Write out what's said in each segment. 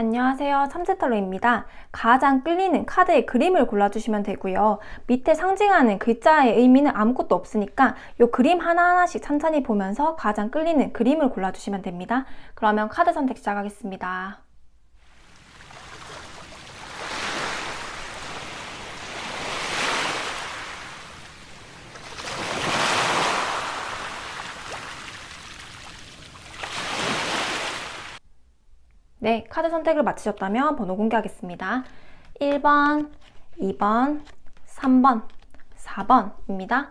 안녕하세요. 참새털로입니다. 가장 끌리는 카드의 그림을 골라주시면 되고요. 밑에 상징하는 글자의 의미는 아무것도 없으니까 이 그림 하나하나씩 천천히 보면서 가장 끌리는 그림을 골라주시면 됩니다. 그러면 카드 선택 시작하겠습니다. 네, 카드 선택을 마치셨다면 번호 공개하겠습니다. 1번, 2번, 3번, 4번입니다.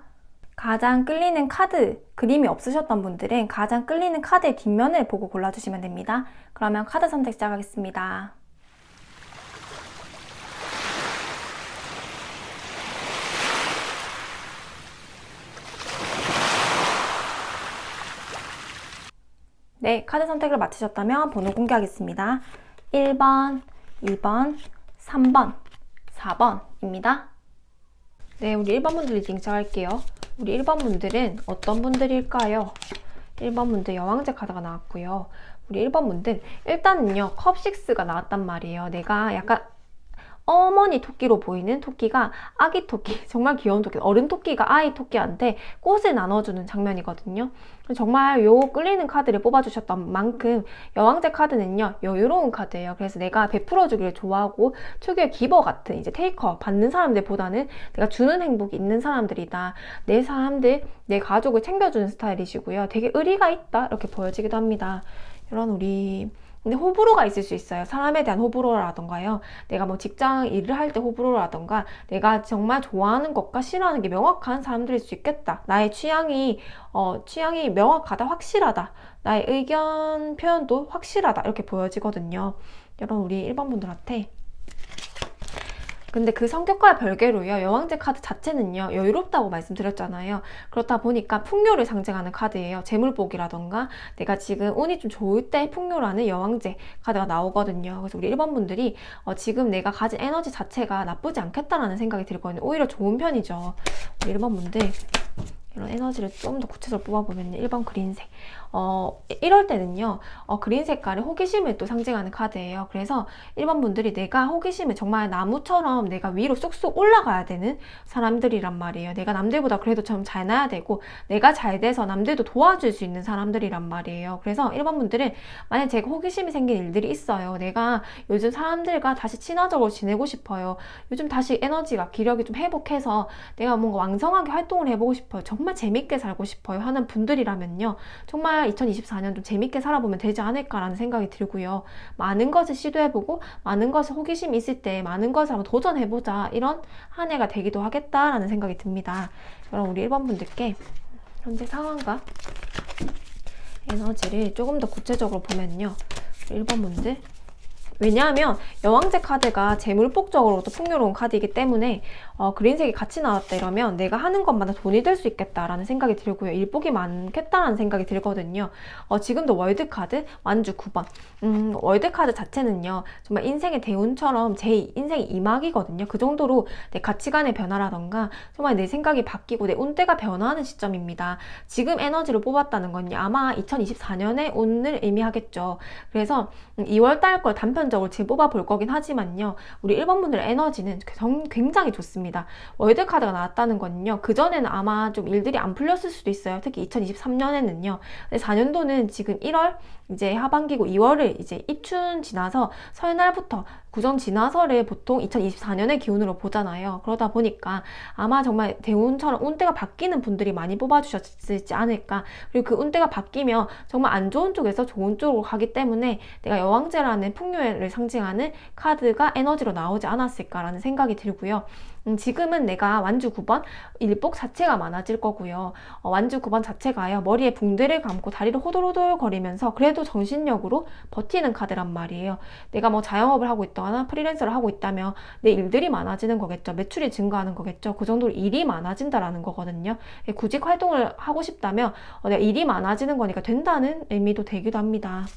가장 끌리는 카드, 그림이 없으셨던 분들은 가장 끌리는 카드의 뒷면을 보고 골라주시면 됩니다. 그러면 카드 선택 시작하겠습니다. 네, 카드 선택을 마치셨다면 번호 공개하겠습니다. 1번, 2번, 3번, 4번입니다. 네, 우리 1번 분들 리딩 시작할게요. 우리 1번 분들은 어떤 분들일까요? 1번 분들 여왕제 카드가 나왔고요. 우리 1번 분들 일단은요, 컵6가 나왔단 말이에요. 내가 약간 어머니 토끼로 보이는 토끼가 아기 토끼, 정말 귀여운 토끼, 어른 토끼가 아이 토끼한테 꽃을 나눠주는 장면이거든요. 정말 요 끌리는 카드를 뽑아주셨던 만큼 여왕제 카드는요, 여유로운 카드예요. 그래서 내가 베풀어주기를 좋아하고 특유의 기버 같은 이제 테이커 받는 사람들보다는 내가 주는 행복이 있는 사람들이다. 내 사람들, 내 가족을 챙겨주는 스타일이시고요. 되게 의리가 있다 이렇게 보여지기도 합니다. 이런 우리 근데 호불호가 있을 수 있어요. 사람에 대한 호불호라던가요. 내가 뭐 직장 일을 할 때 호불호라던가 내가 정말 좋아하는 것과 싫어하는 게 명확한 사람들일 수 있겠다. 나의 취향이 명확하다, 확실하다. 나의 의견 표현도 확실하다. 이렇게 보여지거든요. 여러분 우리 1번 분들한테 근데 그 성격과 별개로요, 여왕제 카드 자체는요, 여유롭다고 말씀드렸잖아요. 그렇다 보니까 풍요를 상징하는 카드예요. 재물복이라던가 내가 지금 운이 좀 좋을 때 풍요라는 여왕제 카드가 나오거든요. 그래서 우리 1번 분들이 지금 내가 가진 에너지 자체가 나쁘지 않겠다라는 생각이 들거든요. 오히려 좋은 편이죠. 우리 1번 분들 이런 에너지를 좀 더 구체적으로 뽑아보면 1번 그린색. 이럴 때는요, 그린 색깔이 호기심을 또 상징하는 카드예요. 그래서 1번 분들이 내가 호기심을 정말 나무처럼 내가 위로 쑥쑥 올라가야 되는 사람들이란 말이에요. 내가 남들보다 그래도 좀 잘 나야 되고, 내가 잘 돼서 남들도 도와줄 수 있는 사람들이란 말이에요. 그래서 1번 분들은 만약 제가 호기심이 생긴 일들이 있어요. 내가 요즘 사람들과 다시 친화적으로 지내고 싶어요. 요즘 다시 에너지가, 기력이 좀 회복해서 내가 뭔가 왕성하게 활동을 해보고 싶어요. 정말 재밌게 살고 싶어요 하는 분들이라면요, 정말 2024년 좀 재밌게 살아보면 되지 않을까라는 생각이 들고요. 많은 것을 시도해보고 많은 것을 호기심이 있을 때 많은 것을 한번 도전해보자, 이런 한 해가 되기도 하겠다라는 생각이 듭니다. 그럼 우리 1번 분들께 현재 상황과 에너지를 조금 더 구체적으로 보면요, 1번 분들, 왜냐하면 여왕제 카드가 재물복적으로도 풍요로운 카드이기 때문에 그린색이 같이 나왔다 이러면 내가 하는 것마다 돈이 될 수 있겠다라는 생각이 들고요. 일복이 많겠다라는 생각이 들거든요. 지금도 월드카드 완주 9번. 월드카드 자체는요, 정말 인생의 대운처럼 제 인생의 이막이거든요. 그 정도로 내 가치관의 변화라던가 정말 내 생각이 바뀌고 내 운대가 변화하는 시점입니다. 지금 에너지를 뽑았다는 건요, 아마 2024년의 운을 의미하겠죠. 그래서 2월달 걸 단편적으로 지금 뽑아볼 거긴 하지만요, 우리 1번 분들의 에너지는 굉장히 좋습니다. 월드카드가 나왔다는 건요, 그전에는 아마 좀 일들이 안 풀렸을 수도 있어요. 특히 2023년에는요. 4년도는 지금 1월 이제 하반기고 2월을 이제 입춘 지나서 설날부터 구정 지나서를 보통 2024년의 기운으로 보잖아요. 그러다 보니까 아마 정말 대운처럼 운대가 바뀌는 분들이 많이 뽑아주셨지 않을까. 그리고 그 운대가 바뀌면 정말 안 좋은 쪽에서 좋은 쪽으로 가기 때문에 내가 여왕제라는 풍요를 상징하는 카드가 에너지로 나오지 않았을까라는 생각이 들고요. 지금은 내가 완주 9번 일복 자체가 많아질 거고요. 완주 9번 자체가요, 머리에 붕대를 감고 다리를 호돌호돌 거리면서 그래도 정신력으로 버티는 카드란 말이에요. 내가 뭐 자영업을 하고 있거나 프리랜서를 하고 있다면 내 일들이 많아지는 거겠죠. 매출이 증가하는 거겠죠. 그 정도로 일이 많아진다라는 거거든요. 구직 활동을 하고 싶다면 내가 일이 많아지는 거니까 된다는 의미도 되기도 합니다.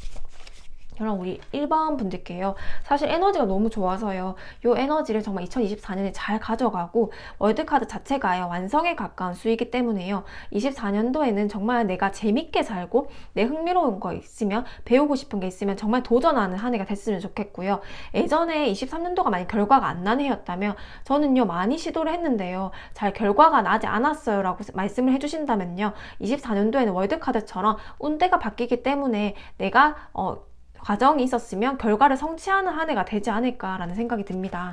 그럼 우리 1번 분들게요. 사실 에너지가 너무 좋아서요. 요 에너지를 정말 2024년에 잘 가져가고 월드카드 자체가 완성에 가까운 수이기 때문에요. 24년도에는 정말 내가 재밌게 살고 내 흥미로운 거 있으면 배우고 싶은 게 있으면 정말 도전하는 한 해가 됐으면 좋겠고요. 예전에 23년도가 많이 결과가 안 나는 해였다면 저는요 많이 시도를 했는데요. 잘 결과가 나지 않았어요 라고 말씀을 해주신다면요. 24년도에는 월드카드처럼 운대가 바뀌기 때문에 내가 과정이 있었으면 결과를 성취하는 한 해가 되지 않을까라는 생각이 듭니다.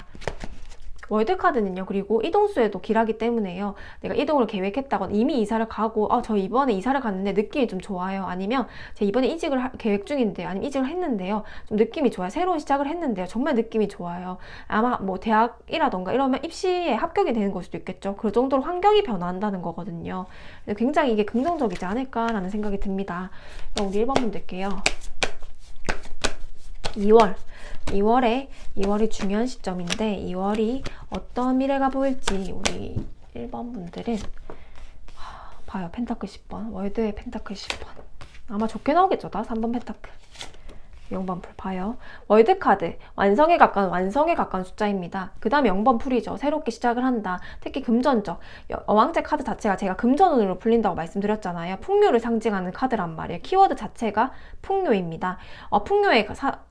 월드카드는요. 그리고 이동수에도 길하기 때문에요. 내가 이동을 계획했다거나 이미 이사를 가고 저 이번에 이사를 갔는데 느낌이 좀 좋아요. 아니면 제가 이번에 이직을 계획 중인데요. 아니면 이직을 했는데요. 좀 느낌이 좋아요. 새로운 시작을 했는데요. 정말 느낌이 좋아요. 아마 뭐 대학이라던가 이러면 입시에 합격이 되는 걸 수도 있겠죠. 그 정도로 환경이 변화한다는 거거든요. 굉장히 이게 긍정적이지 않을까라는 생각이 듭니다. 우리 1번 분들게요. 2월이 중요한 시점인데 2월이 어떤 미래가 보일지 우리 1번 분들은 봐요. 펜타클 10번 월드의 펜타클 10번 아마 좋게 나오겠죠. 다 3번 펜타클 0번 풀 봐요. 월드카드 완성에 가까운 숫자입니다. 그 다음에 0번 풀이죠. 새롭게 시작을 한다. 특히 금전적 어왕제 카드 자체가 제가 금전운으로 풀린다고 말씀드렸잖아요. 풍요를 상징하는 카드란 말이에요. 키워드 자체가 풍요입니다. 풍요의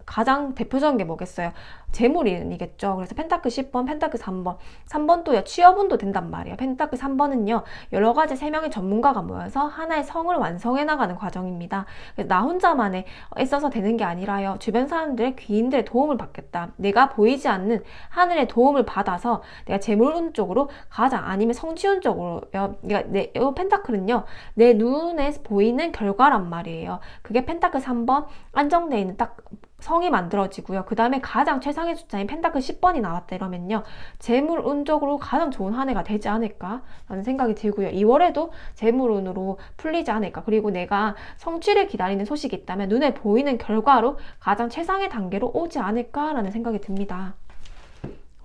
가장 대표적인 게 뭐겠어요? 재물이겠죠. 그래서 펜타클 10번, 펜타클 3번도요. 취업운도 된단 말이에요. 펜타클 3번은요. 여러 가지 3명의 전문가가 모여서 하나의 성을 완성해 나가는 과정입니다. 그래서 나 혼자만의 애써서 되는 게 아니라요. 주변 사람들의 귀인들의 도움을 받겠다. 내가 보이지 않는 하늘의 도움을 받아서 내가 재물운 쪽으로 가자. 아니면 성취운 쪽으로요. 이 펜타클은요. 내 눈에 보이는 결과란 말이에요. 그게 펜타클 3번 안정되어 있는 딱 성이 만들어지고요. 그 다음에 가장 최상의 숫자인 펜타클 10번이 나왔다 이러면요. 재물운적으로 가장 좋은 한 해가 되지 않을까 라는 생각이 들고요. 2월에도 재물운으로 풀리지 않을까. 그리고 내가 성취를 기다리는 소식이 있다면 눈에 보이는 결과로 가장 최상의 단계로 오지 않을까 라는 생각이 듭니다.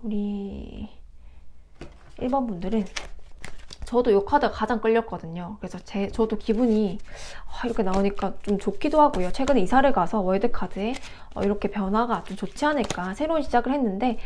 우리 1번 분들은 저도 이 카드가 가장 끌렸거든요. 그래서 저도 기분이 이렇게 나오니까 좀 좋기도 하고요. 최근에 이사를 가서 월드카드에 이렇게 변화가 좀 좋지 않을까. 새로운 시작을 했는데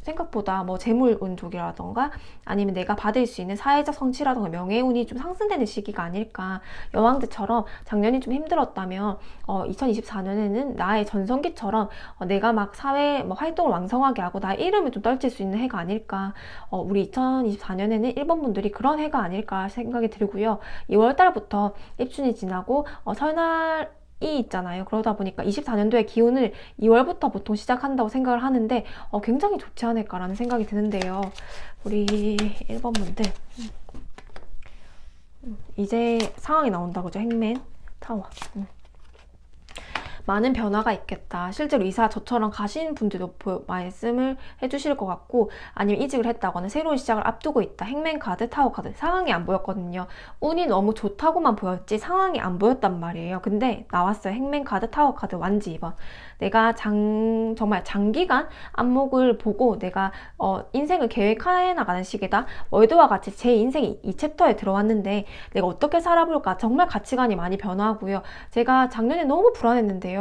생각보다 뭐 재물운 쪽이라던가 아니면 내가 받을 수 있는 사회적 성취라던가 명예운이 좀 상승되는 시기가 아닐까. 여왕제처럼 작년이 좀 힘들었다면 2024년에는 나의 전성기처럼 내가 막 사회 활동을 왕성하게 하고 나의 이름을 좀 떨칠 수 있는 해가 아닐까. 우리 2024년에는 1번 분들이 그런 해가 아닐까 생각이 들고요. 2월달부터 입춘이 지나고 설날이 있잖아요. 그러다 보니까 24년도의 기운을 2월부터 보통 시작한다고 생각을 하는데 굉장히 좋지 않을까라는 생각이 드는데요. 우리 1번 분들 이제 상황이 나온다고 죠. 행맨 타워 많은 변화가 있겠다. 실제로 이사 저처럼 가신 분들도 말씀을 해주실 것 같고 아니면 이직을 했다거나 새로운 시작을 앞두고 있다. 행맨 카드, 타워 카드 상황이 안 보였거든요. 운이 너무 좋다고만 보였지 상황이 안 보였단 말이에요. 근데 나왔어요. 행맨 카드, 타워 카드 완지 2번. 내가 정말 장기간 안목을 보고 내가 인생을 계획해 나가는 시기다. 월드와 같이 제 인생이 이 챕터에 들어왔는데 내가 어떻게 살아볼까 정말 가치관이 많이 변화하고요. 제가 작년에 너무 불안했는데요.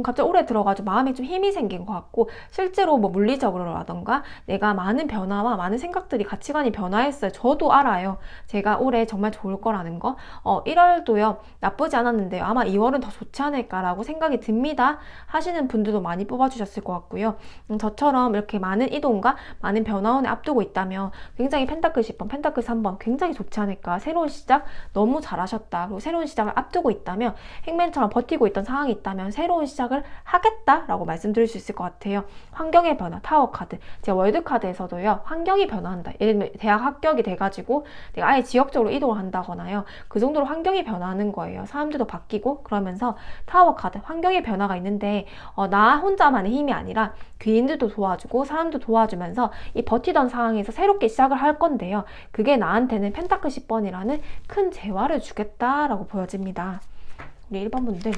갑자기 올해 들어가지고 마음에 좀 힘이 생긴 것 같고 실제로 뭐 물리적으로라던가 내가 많은 변화와 많은 생각들이 가치관이 변화했어요. 저도 알아요. 제가 올해 정말 좋을 거라는 거. 1월도요. 나쁘지 않았는데요. 아마 2월은 더 좋지 않을까라고 생각이 듭니다. 하시는 분들도 많이 뽑아주셨을 것 같고요. 저처럼 이렇게 많은 이동과 많은 변화원에 앞두고 있다면 굉장히 펜타클 10번, 펜타클 3번 굉장히 좋지 않을까. 새로운 시작 너무 잘하셨다. 그리고 새로운 시작을 앞두고 있다면 행맨처럼 버티고 있던 상황이 있다면 새로운 시작을 하겠다라고 말씀드릴 수 있을 것 같아요. 환경의 변화, 타워 카드. 제가 월드 카드에서도요. 환경이 변화한다. 예를 들면 대학 합격이 돼가지고 내가 아예 지역적으로 이동을 한다거나요. 그 정도로 환경이 변하는 거예요. 사람들도 바뀌고 그러면서 타워 카드, 환경의 변화가 있는데 나 혼자만의 힘이 아니라 귀인들도 도와주고 사람도 도와주면서 이 버티던 상황에서 새롭게 시작을 할 건데요. 그게 나한테는 펜타클 10번이라는 큰 재화를 주겠다라고 보여집니다. 우리 1번 분들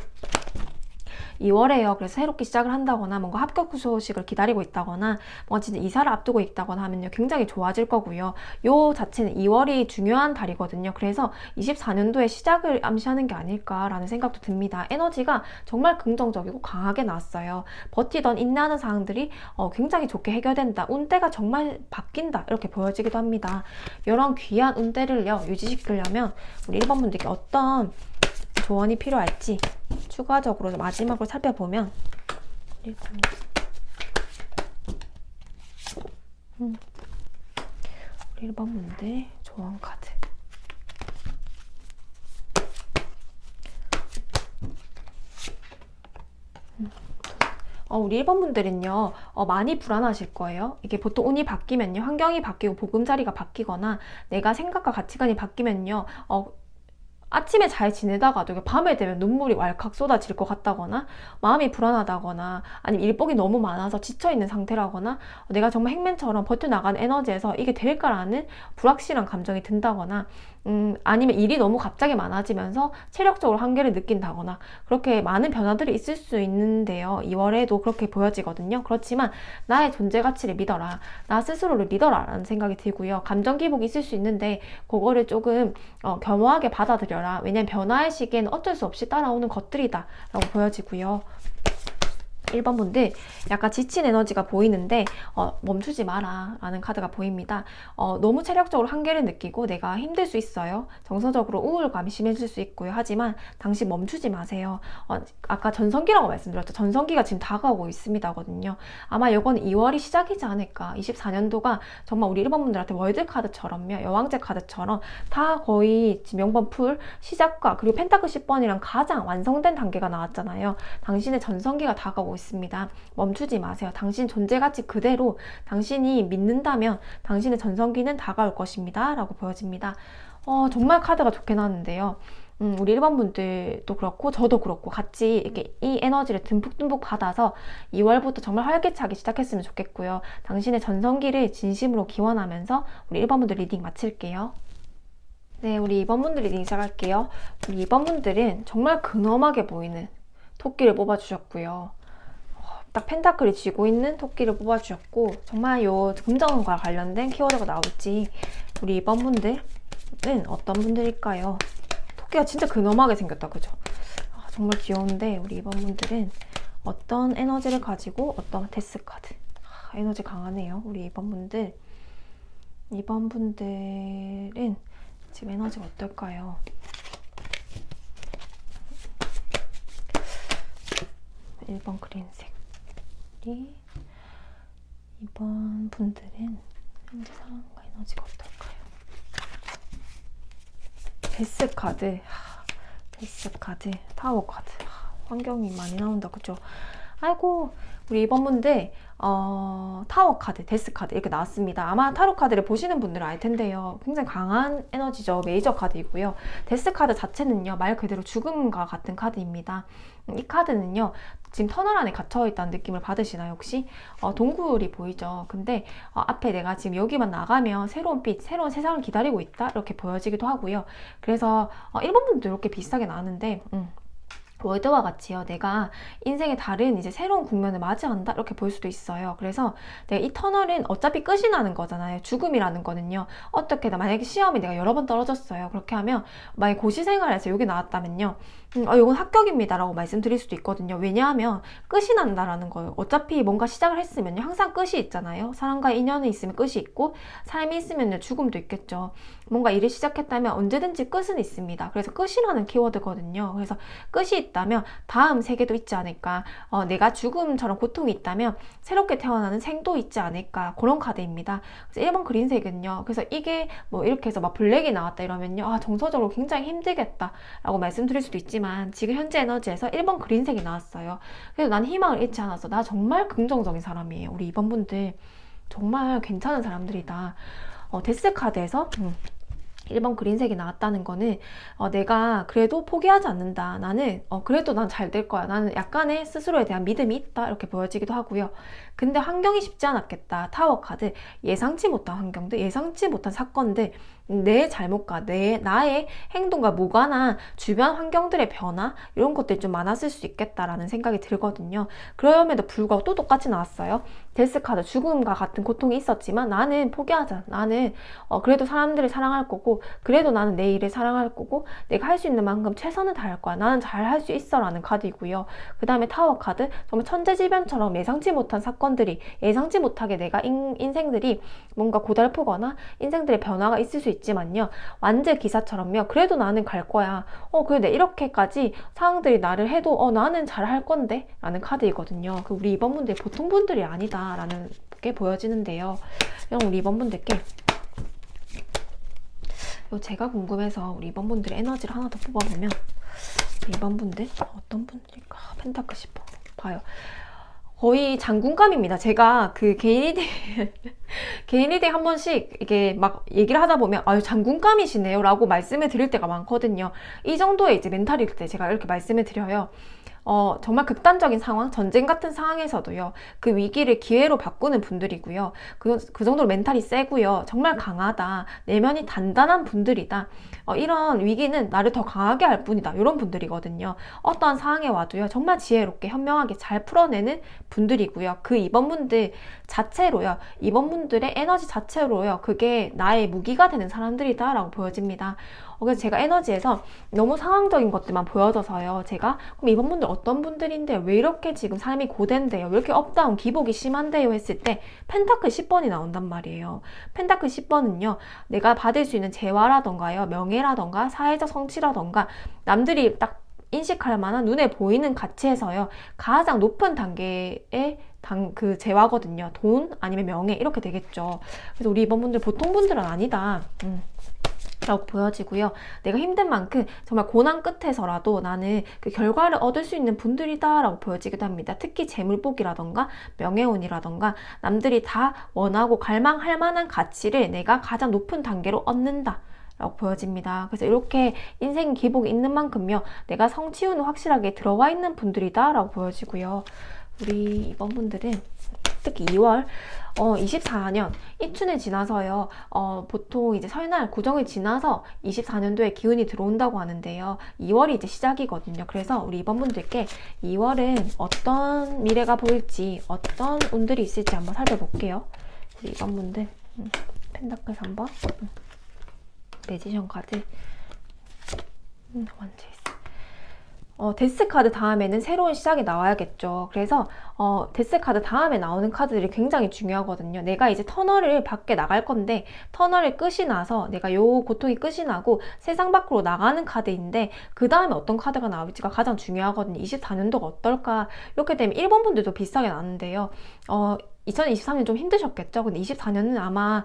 2월에요. 그래서 새롭게 시작을 한다거나 뭔가 합격 소식을 기다리고 있다거나 뭔가 진짜 이사를 앞두고 있다거나 하면요. 굉장히 좋아질 거고요. 요 자체는 2월이 중요한 달이거든요. 그래서 24년도에 시작을 암시하는 게 아닐까라는 생각도 듭니다. 에너지가 정말 긍정적이고 강하게 나왔어요. 버티던 인내하는 사항들이 굉장히 좋게 해결된다. 운대가 정말 바뀐다. 이렇게 보여지기도 합니다. 이런 귀한 운대를요. 유지시키려면 우리 1번 분들께 어떤 조언이 필요할지 추가적으로 마지막으로 살펴보면 일단 우리 1번 분들 조언 카드 우리 1번 분들은요, 많이 불안하실 거예요. 이게 보통 운이 바뀌면요, 환경이 바뀌고 보금자리가 바뀌거나 내가 생각과 가치관이 바뀌면요, 아침에 잘 지내다가도 밤에 되면 눈물이 왈칵 쏟아질 것 같다거나 마음이 불안하다거나 아니면 일복이 너무 많아서 지쳐있는 상태라거나 내가 정말 행맨처럼 버텨나가는 에너지에서 이게 될까라는 불확실한 감정이 든다거나 아니면 일이 너무 갑자기 많아지면서 체력적으로 한계를 느낀다거나 그렇게 많은 변화들이 있을 수 있는데요. 2월에도 그렇게 보여지거든요. 그렇지만 나의 존재 가치를 믿어라. 나 스스로를 믿어라 라는 생각이 들고요. 감정 기복이 있을 수 있는데 그거를 조금 겸허하게 받아들여라. 왜냐면 변화의 시기에는 어쩔 수 없이 따라오는 것들이다 라고 보여지고요. 1번 분들 약간 지친 에너지가 보이는데 멈추지 마라 라는 카드가 보입니다. 너무 체력적으로 한계를 느끼고 내가 힘들 수 있어요. 정서적으로 우울감이 심해질 수 있고요. 하지만 당신 멈추지 마세요. 아까 전성기라고 말씀드렸죠. 전성기가 지금 다가오고 있습니다거든요. 아마 이건 2월이 시작이지 않을까. 24년도가 정말 우리 1번 분들한테 월드 카드처럼요. 여왕제 카드처럼 다 거의 지금 명번 풀 시작과 그리고 펜타클 10번이랑 가장 완성된 단계가 나왔잖아요. 당신의 전성기가 다가오고 있습니다. 멈추지 마세요. 당신 존재 가치 그대로 당신이 믿는다면 당신의 전성기는 다가올 것입니다. 라고 보여집니다. 정말 카드가 좋게 나왔는데요. 우리 1번 분들도 그렇고 저도 그렇고 같이 이렇게 이 에너지를 듬뿍듬뿍 받아서 2월부터 정말 활기차게 시작했으면 좋겠고요. 당신의 전성기를 진심으로 기원하면서 우리 1번 분들 리딩 마칠게요. 네, 우리 2번 분들 리딩 시작할게요. 우리 2번 분들은 정말 근엄하게 보이는 토끼를 뽑아주셨고요. 딱 펜타클이 쥐고 있는 토끼를 뽑아주셨고 정말 요 금전과 관련된 키워드가 나올지 우리 2번 분들은 어떤 분들일까요? 토끼가 진짜 근엄하게 생겼다, 그죠? 정말 귀여운데 우리 2번 분들은 어떤 에너지를 가지고 어떤 데스 카드 에너지 강하네요. 우리 2번 분들 2번 분들은 지금 에너지가 어떨까요? (1번) 그린색 2번 분들은 현재 상황과 에너지가 어떨까요? 데스 카드, 데스 카드, 타워 카드. 환경이 많이 나온다, 그죠? 아이고, 우리 2번 분들 타워 카드, 데스 카드 이렇게 나왔습니다. 아마 타로 카드를 보시는 분들은 알 텐데요. 굉장히 강한 에너지죠. 메이저 카드이고요. 데스 카드 자체는요, 말 그대로 죽음과 같은 카드입니다. 이 카드는요, 지금 터널 안에 갇혀있다는 느낌을 받으시나요, 혹시? 동굴이 보이죠? 근데 앞에 내가 지금 여기만 나가면 새로운 빛, 새로운 세상을 기다리고 있다? 이렇게 보여지기도 하고요. 그래서 1번 분도 이렇게 비슷하게 나왔는데 월드와 같이요. 내가 인생의 다른 이제 새로운 국면을 맞이한다 이렇게 볼 수도 있어요. 그래서 내가 이 터널은 어차피 끝이 나는 거잖아요. 죽음이라는 거는요. 어떻게든 만약에 시험이 내가 여러 번 떨어졌어요. 그렇게 하면 만약에 고시 생활에서 여기 나왔다면요. 이건 합격입니다 라고 말씀드릴 수도 있거든요. 왜냐하면 끝이 난다라는 거예요. 어차피 뭔가 시작을 했으면요. 항상 끝이 있잖아요. 사람과의 인연이 있으면 끝이 있고 삶이 있으면 죽음도 있겠죠. 뭔가 일을 시작했다면 언제든지 끝은 있습니다. 그래서 끝이라는 키워드거든요. 그래서 끝이 있다면 다음 세계도 있지 않을까. 내가 죽음처럼 고통이 있다면 새롭게 태어나는 생도 있지 않을까. 그런 카드입니다. 그래서 1번 그린색은요. 그래서 이게 뭐 이렇게 해서 막 블랙이 나왔다 이러면요. 정서적으로 굉장히 힘들겠다 라고 말씀드릴 수도 있지만 지금 현재 에너지에서 1번 그린색이 나왔어요. 그래서 난 희망을 잃지 않았어. 나 정말 긍정적인 사람이에요. 우리 2번 분들 정말 괜찮은 사람들이다. 데스 카드에서 1번 그린색이 나왔다는 거는 내가 그래도 포기하지 않는다. 나는 그래도 난 잘 될 거야. 나는 약간의 스스로에 대한 믿음이 있다. 이렇게 보여지기도 하고요. 근데 환경이 쉽지 않았겠다. 타워 카드, 예상치 못한 환경들, 예상치 못한 사건들, 내 잘못과 나의 행동과 무관한 주변 환경들의 변화 이런 것들이 좀 많았을 수 있겠다라는 생각이 들거든요. 그럼에도 불구하고 또 똑같이 나왔어요. 데스 카드, 죽음과 같은 고통이 있었지만 나는 포기하자. 나는 그래도 사람들을 사랑할 거고 그래도 나는 내 일을 사랑할 거고 내가 할 수 있는 만큼 최선을 다할 거야. 나는 잘 할 수 있어 라는 카드이고요. 그 다음에 타워 카드, 정말 천재지변처럼 예상치 못한 사건들이 예상치 못하게 내가 인생들이 뭔가 고달프거나 인생들의 변화가 있을 수 있지만요. 완제 기사처럼요. 그래도 나는 갈 거야. 그래 이렇게까지 상황들이 나를 해도 나는 잘 할 건데 라는 카드이거든요. 우리 2번 분들이 보통 분들이 아니다 라는 게 보여지는데요. 그럼 우리 2번 분들께 제가 궁금해서 우리 2번 분들의 에너지를 하나 더 뽑아보면 2번 분들 어떤 분들일까? 펜타클 10번 봐요. 거의 장군감입니다. 제가 그 개인 리딩 한 번씩 이게 막 얘기를 하다 보면 아유 장군감이시네요 라고 말씀을 드릴 때가 많거든요. 이 정도의 이제 멘탈일 때 제가 이렇게 말씀을 드려요. 정말 극단적인 상황, 전쟁 같은 상황에서도요, 그 위기를 기회로 바꾸는 분들이고요. 그 정도로 멘탈이 세고요. 정말 강하다. 내면이 단단한 분들이다. 이런 위기는 나를 더 강하게 할 뿐이다. 이런 분들이거든요. 어떠한 상황에 와도요, 정말 지혜롭게, 현명하게 잘 풀어내는 분들이고요. 그 2번 분들 자체로요, 2번 분들의 에너지 자체로요, 그게 나의 무기가 되는 사람들이다. 라고 보여집니다. 그래서 제가 에너지에서 너무 상황적인 것들만 보여져서요. 제가 그럼 이번 분들 어떤 분들인데요? 왜 이렇게 지금 삶이 고된데요? 왜 이렇게 업다운 기복이 심한데요? 했을 때 펜타클 10번이 나온단 말이에요. 펜타클 10번은요. 내가 받을 수 있는 재화라던가요. 명예라던가 사회적 성취라던가 남들이 딱 인식할 만한 눈에 보이는 가치에서요. 가장 높은 단계의 그 재화거든요. 돈 아니면 명예 이렇게 되겠죠. 그래서 우리 이번 분들 보통 분들은 아니다. 라고 보여지고요. 내가 힘든 만큼 정말 고난 끝에서라도 나는 그 결과를 얻을 수 있는 분들이다 라고 보여지기도 합니다. 특히 재물복이라던가 명예운이라던가 남들이 다 원하고 갈망할 만한 가치를 내가 가장 높은 단계로 얻는다 라고 보여집니다. 그래서 이렇게 인생 기복이 있는 만큼요. 내가 성취운은 확실하게 들어와 있는 분들이다 라고 보여지고요. 우리 이번 분들은 특히 2월 24년 입춘을 지나서요. 보통 이제 설날 구정을 지나서 24년도에 기운이 들어온다고 하는데요. 2월이 이제 시작이거든요. 그래서 우리 이번 분들께 2월은 어떤 미래가 보일지 어떤 운들이 있을지 한번 살펴볼게요. 우리 이번 분들 펜타클 3번 매지션 카드 완전 있어. 데스 카드 다음에는 새로운 시작이 나와야겠죠. 그래서 데스 카드 다음에 나오는 카드들이 굉장히 중요하거든요. 내가 이제 터널을 밖에 나갈 건데 터널을 끝이 나서 내가 요 고통이 끝이 나고 세상 밖으로 나가는 카드인데 그 다음에 어떤 카드가 나올지가 가장 중요하거든요. 24년도가 어떨까? 이렇게 되면 1번 분들도 비슷하게 나는데요. 2023년 좀 힘드셨겠죠? 근데 24년은 아마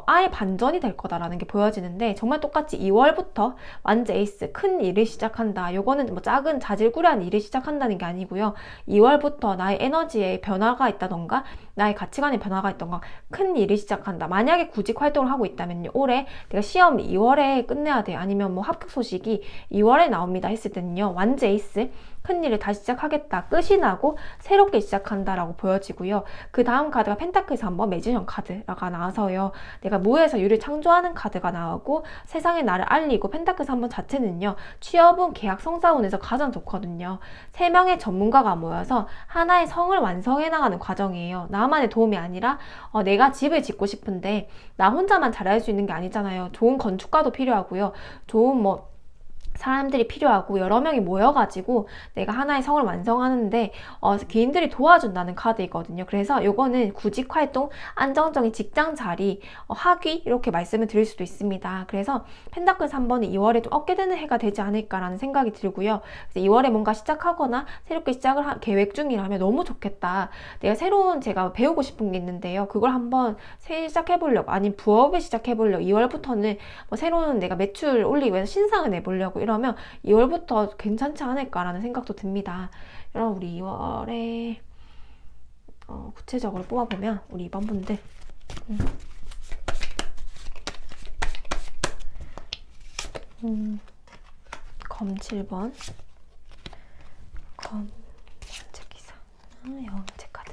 아예 반전이 될 거다라는 게 보여지는데 정말 똑같이 2월부터 완전 에이스 큰 일을 시작한다. 요거는 뭐 작은 자질구레한 일을 시작한다는 게 아니고요. 2월부터 나의 에너지에 변화가 있다던가 나의 가치관에 변화가 있던가 큰 일을 시작한다. 만약에 구직 활동을 하고 있다면요. 올해 내가 시험 2월에 끝내야 돼. 아니면 뭐 합격 소식이 2월에 나옵니다 했을 때는요. 완전 에이스 큰 일을 다시 시작하겠다. 끝이 나고 새롭게 시작한다라고 보여지고요. 그 다음 카드가 펜타클에서 한번 매지션 카드가 나와서요. 내가 무에서 유를 창조하는 카드가 나오고 세상에 나를 알리고 펜타클에서 한번 자체는요. 취업운, 계약, 성사운에서 가장 좋거든요. 3명의 전문가가 모여서 하나의 성을 완성해 나가는 과정이에요. 나만의 도움이 아니라 내가 집을 짓고 싶은데 나 혼자만 잘할 수 있는 게 아니잖아요. 좋은 건축가도 필요하고요. 좋은 사람들이 필요하고 여러 명이 모여가지고 내가 하나의 성을 완성하는데 개인들이 도와준다는 카드이거든요. 그래서 요거는 구직 활동, 안정적인 직장 자리, 학위 이렇게 말씀을 드릴 수도 있습니다. 그래서 펜타클 3번은 2월에 좀 얻게 되는 해가 되지 않을까라는 생각이 들고요. 그래서 2월에 뭔가 시작하거나 새롭게 시작을 계획 중이라면 너무 좋겠다. 내가 새로운 제가 배우고 싶은 게 있는데요. 그걸 한번 시작해보려고 아니면 부업을 시작해보려고 2월부터는 뭐 새로운 내가 매출 올리기 위해서 신상을 내보려고 이러면 2월부터 괜찮지 않을까라는 생각도 듭니다. 여러분 우리 2월에 구체적으로 뽑아보면 우리 이번 분들 검 7번. 검, 여왕제기사. 여왕제 카드.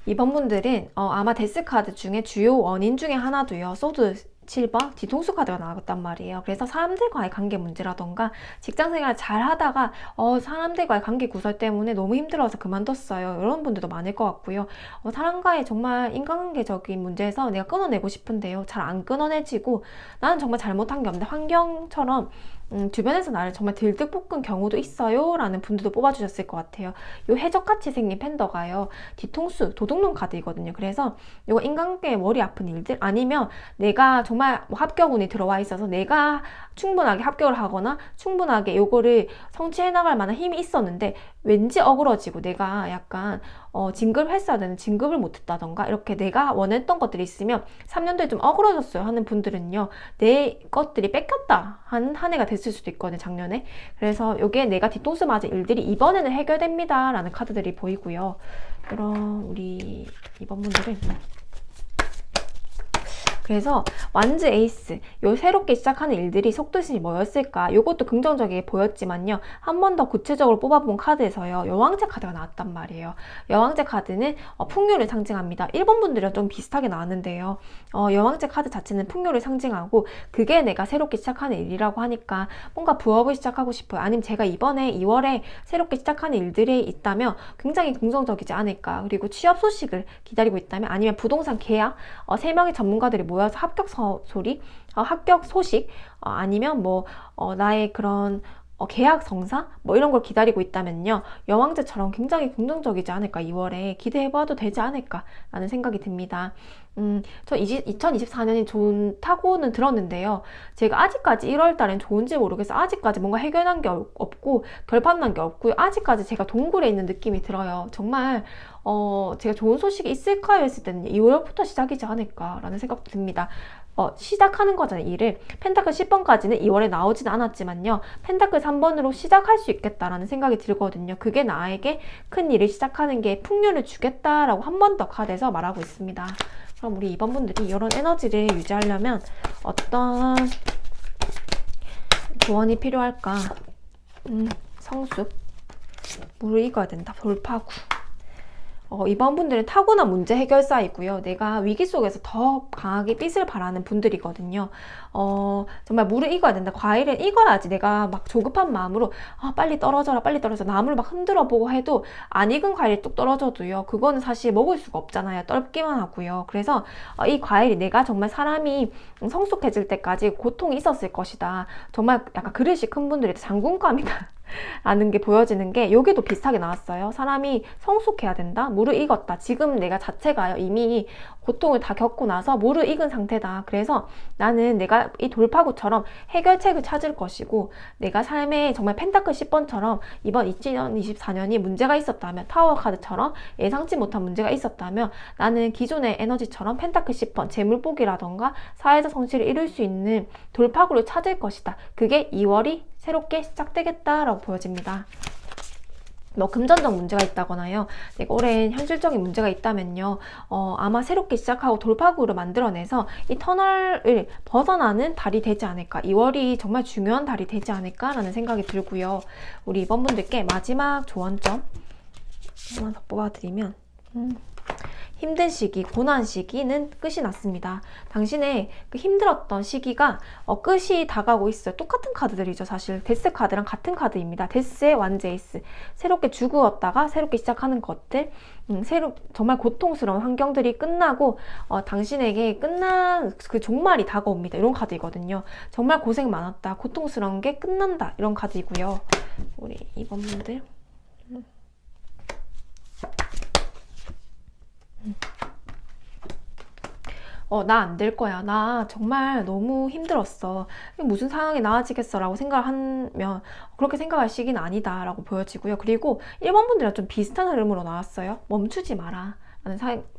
이번 분들은 아마 데스 카드 중에 주요 원인 중에 하나도요. 소드 7번 뒤통수 카드가 나왔단 말이에요. 그래서 사람들과의 관계 문제라던가 직장생활 잘 하다가 사람들과의 관계 구설 때문에 너무 힘들어서 그만뒀어요. 이런 분들도 많을 것 같고요. 사람과의 정말 인간관계적인 문제에서 내가 끊어내고 싶은데요. 잘 안 끊어내지고 나는 정말 잘못한 게 없는데 환경처럼 주변에서 나를 정말 들들 볶은 경우도 있어요 라는 분들도 뽑아주셨을 것 같아요. 요 해적같이 생긴 팬더가요 뒤통수 도둑놈 카드이거든요. 그래서 이거 인간관계에 머리 아픈 일들 아니면 내가 정말 뭐 합격운이 들어와 있어서 내가 충분하게 합격을 하거나 충분하게 요거를 성취해 나갈 만한 힘이 있었는데 왠지 어그러지고 내가 약간 진급을 했어야 되는 진급을 못했다던가 이렇게 내가 원했던 것들이 있으면 3년도에 좀 어그러졌어요 하는 분들은요 내 것들이 뺏겼다 한 해가 됐을 수도 있거든요 작년에. 그래서 요게 내가 뒤통수 맞은 일들이 이번에는 해결됩니다 라는 카드들이 보이고요. 그럼 우리 이번 분들은 그래서 완즈 에이스 요 새롭게 시작하는 일들이 속뜻이 뭐였을까 요것도 긍정적이게 보였지만요 한 번 더 구체적으로 뽑아본 카드에서요 여왕제 카드가 나왔단 말이에요. 여왕제 카드는 풍요를 상징합니다. 일본 분들이랑 좀 비슷하게 나왔는데요 여왕제 카드 자체는 풍요를 상징하고 그게 내가 새롭게 시작하는 일이라고 하니까 뭔가 부업을 시작하고 싶어요. 아니면 제가 이번에 2월에 새롭게 시작하는 일들이 있다면 굉장히 긍정적이지 않을까. 그리고 취업 소식을 기다리고 있다면 아니면 부동산 계약 3명의 전문가들이 모여서 합격 합격 소식 아니면 뭐 나의 그런 계약 성사 뭐 이런 걸 기다리고 있다면요 여왕제처럼 굉장히 긍정적이지 않을까. 2월에 기대해봐도 되지 않을까 라는 생각이 듭니다. 저 2024년이 좋다고는 들었는데요 제가 아직까지 1월달엔 좋은지 모르겠어요. 아직까지 뭔가 해결한 게 없고 결판난 게 없고요. 아직까지 제가 동굴에 있는 느낌이 들어요. 정말 제가 좋은 소식이 있을까요 했을 때는 2월부터 시작이지 않을까 라는 생각도 듭니다. 시작하는 거잖아요 일을. 펜타클 10번까지는 2월에 나오진 않았지만요 펜타클 3번으로 시작할 수 있겠다라는 생각이 들거든요. 그게 나에게 큰 일을 시작하는 게 풍요를 주겠다라고 한 번 더 카드에서 말하고 있습니다. 그럼 우리 이번 분들이 이런 에너지를 유지하려면 어떤 조언이 필요할까? 성숙 물을 익어야 된다. 돌파구. 이번 분들은 타고난 문제 해결사이고요. 내가 위기 속에서 더 강하게 빛을 발하는 분들이거든요. 정말 물을 익어야 된다. 과일은 익어야지 내가 막 조급한 마음으로 빨리 떨어져라 빨리 떨어져 나무를 막 흔들어 보고 해도 안 익은 과일이 뚝 떨어져도요. 그거는 사실 먹을 수가 없잖아요. 떨기만 하고요. 그래서 이 과일이 내가 정말 사람이 성숙해질 때까지 고통이 있었을 것이다. 정말 약간 그릇이 큰 분들이 장군감이다. 라는 게 보여지는 게 여기도 비슷하게 나왔어요. 사람이 성숙해야 된다. 물을 익었다. 지금 내가 자체가 이미 고통을 다 겪고 나서 물을 익은 상태다. 그래서 나는 내가 이 돌파구처럼 해결책을 찾을 것이고 내가 삶에 정말 펜타클 10번처럼 이번 2024년이 문제가 있었다면 타워 카드처럼 예상치 못한 문제가 있었다면 나는 기존의 에너지처럼 펜타클 10번 재물복이라던가 사회적 성취를 이룰 수 있는 돌파구를 찾을 것이다. 그게 2월이 새롭게 시작되겠다라고 보여집니다. 뭐 금전적 문제가 있다거나요. 내가 올해 현실적인 문제가 있다면요. 아마 새롭게 시작하고 돌파구를 만들어내서 이 터널을 벗어나는 달이 되지 않을까. 2월이 정말 중요한 달이 되지 않을까라는 생각이 들고요. 우리 이번 분들께 마지막 조언점 하나 더 뽑아드리면 힘든 시기, 고난 시기는 끝이 났습니다. 당신의 그 힘들었던 시기가 끝이 다가오고 있어요. 똑같은 카드들이죠. 사실 데스 카드랑 같은 카드입니다. 데스의 완즈 에이스. 새롭게 죽었다가 새롭게 시작하는 것들, 정말 고통스러운 환경들이 끝나고 당신에게 끝난 그 종말이 다가옵니다. 이런 카드이거든요. 정말 고생 많았다. 고통스러운 게 끝난다. 이런 카드이고요. 우리 이번 분들 나 안 될 거야. 나 정말 너무 힘들었어. 무슨 상황이 나아지겠어 라고 생각하면 그렇게 생각할 시기는 아니다 라고 보여지고요. 그리고 1번 분들이랑 좀 비슷한 흐름으로 나왔어요. 멈추지 마라.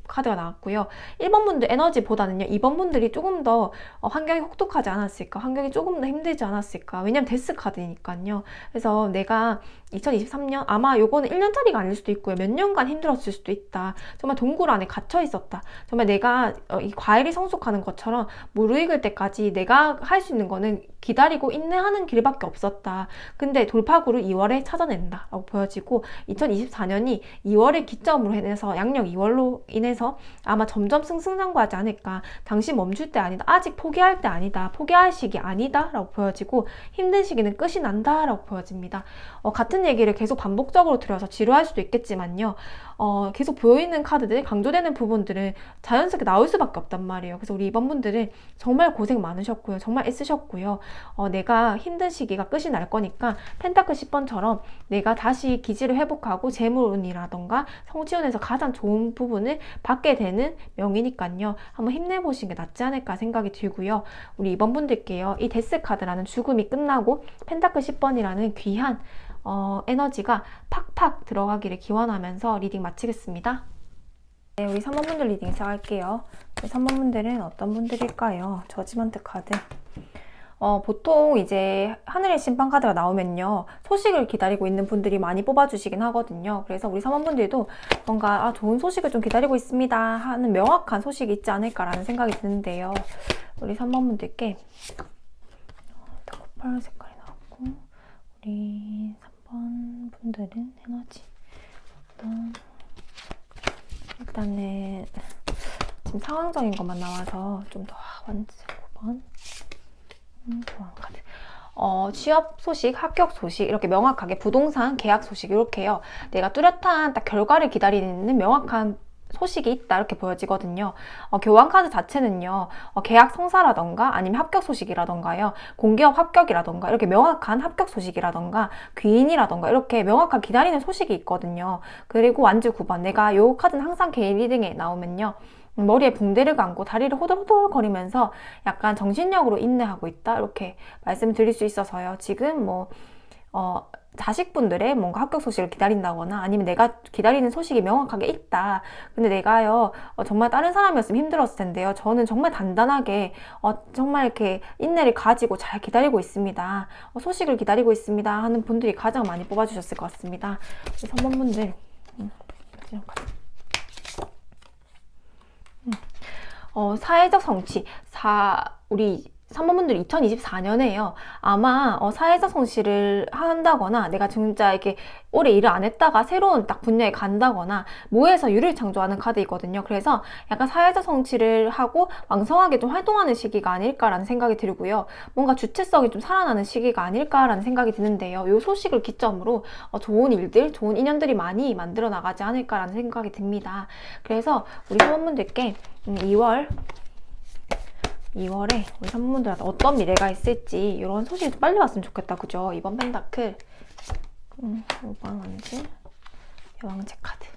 카드가 나왔고요. 1번 분들 에너지보다는요, 2번 분들이 조금 더 환경이 혹독하지 않았을까, 환경이 조금 더 힘들지 않았을까. 왜냐면 데스 카드니까요. 그래서 내가 2023년, 아마 요거는 1년짜리가 아닐 수도 있고요, 몇 년간 힘들었을 수도 있다. 정말 동굴 안에 갇혀 있었다. 정말 내가 이 과일이 성숙하는 것처럼 무르익을 때까지 내가 할 수 있는 거는 기다리고 인내하는 길밖에 없었다. 근데 돌파구를 2월에 찾아낸다 라고 보여지고, 2024년이 2월의 기점으로 인해서, 양력 2월로 인해서 아마 점점 승승장구하지 않을까. 당신 멈출 때 아니다, 아직 포기할 때 아니다, 포기할 시기 아니다 라고 보여지고, 힘든 시기는 끝이 난다 라고 보여집니다. 같은 얘기를 계속 반복적으로 드려서 지루할 수도 있겠지만요, 계속 보여있는 카드들, 강조되는 부분들은 자연스럽게 나올 수밖에 없단 말이에요. 그래서 우리 2번 분들은 정말 고생 많으셨고요, 정말 애쓰셨고요, 내가 힘든 시기가 끝이 날 거니까 펜타클 10번처럼 내가 다시 기지를 회복하고 재물운이라던가 성취운에서 가장 좋은 부분을 받게 되는 명이니까요, 한번 힘내보시는 게 낫지 않을까 생각이 들고요. 우리 2번 분들께요, 이 데스 카드라는 죽음이 끝나고 펜타클 10번이라는 귀한 에너지가 팍팍 들어가기를 기원하면서 리딩 마치겠습니다. 네, 우리 3번 분들 리딩 시작할게요. 3번 분들은 어떤 분들일까요? 저지먼트 카드. 보통 이제 하늘의 심판 카드가 나오면요, 소식을 기다리고 있는 분들이 많이 뽑아주시긴 하거든요. 그래서 우리 3번 분들도 뭔가 좋은 소식을 좀 기다리고 있습니다 하는 명확한 소식이 있지 않을까라는 생각이 드는데요. 우리 3번 분들께 코팔 색깔이 나왔고, 우리 3번 분들은 에너지. 일단은 지금 상황적인 것만 나와서 좀 더 완전 9번 교환 카드. 취업 소식, 합격 소식, 이렇게 명확하게 부동산 계약 소식, 이렇게요. 내가 뚜렷한 딱 결과를 기다리는 명확한 소식이 있다 이렇게 보여지거든요. 교환 카드 자체는요, 계약 성사라던가 아니면 합격 소식이라던가요, 공기업 합격이라던가 이렇게 명확한 합격 소식이라던가 귀인이라던가 이렇게 명확하게 기다리는 소식이 있거든요. 그리고 완주 9번, 내가 요 카드는 항상 개인 리딩에 나오면요, 머리에 붕대를 감고 다리를 호들호들 거리면서 약간 정신력으로 인내하고 있다 이렇게 말씀드릴 수 있어서요. 지금 자식분들의 뭔가 합격 소식을 기다린다거나 아니면 내가 기다리는 소식이 명확하게 있다. 근데 내가요, 정말 다른 사람이었으면 힘들었을 텐데요, 저는 정말 단단하게 정말 이렇게 인내를 가지고 잘 기다리고 있습니다. 소식을 기다리고 있습니다 하는 분들이 가장 많이 뽑아주셨을 것 같습니다. 3번 분들 사회적 성취, 우리 3번 분들 2024년에요. 아마 사회적 성취를 한다거나 내가 진짜 이렇게 오래 일을 안 했다가 새로운 딱 분야에 간다거나 모에서 유를 창조하는 카드이거든요. 그래서 약간 사회적 성취를 하고 왕성하게 좀 활동하는 시기가 아닐까라는 생각이 들고요. 뭔가 주체성이 좀 살아나는 시기가 아닐까라는 생각이 드는데요. 이 소식을 기점으로 좋은 일들, 좋은 인연들이 많이 만들어 나가지 않을까라는 생각이 듭니다. 그래서 우리 사원분들께 2월에 우리 산모분들한테 어떤 미래가 있을지 이런 소식이 좀 빨리 왔으면 좋겠다. 그죠? 이번 펜타클 5번 원지 여왕제 카드.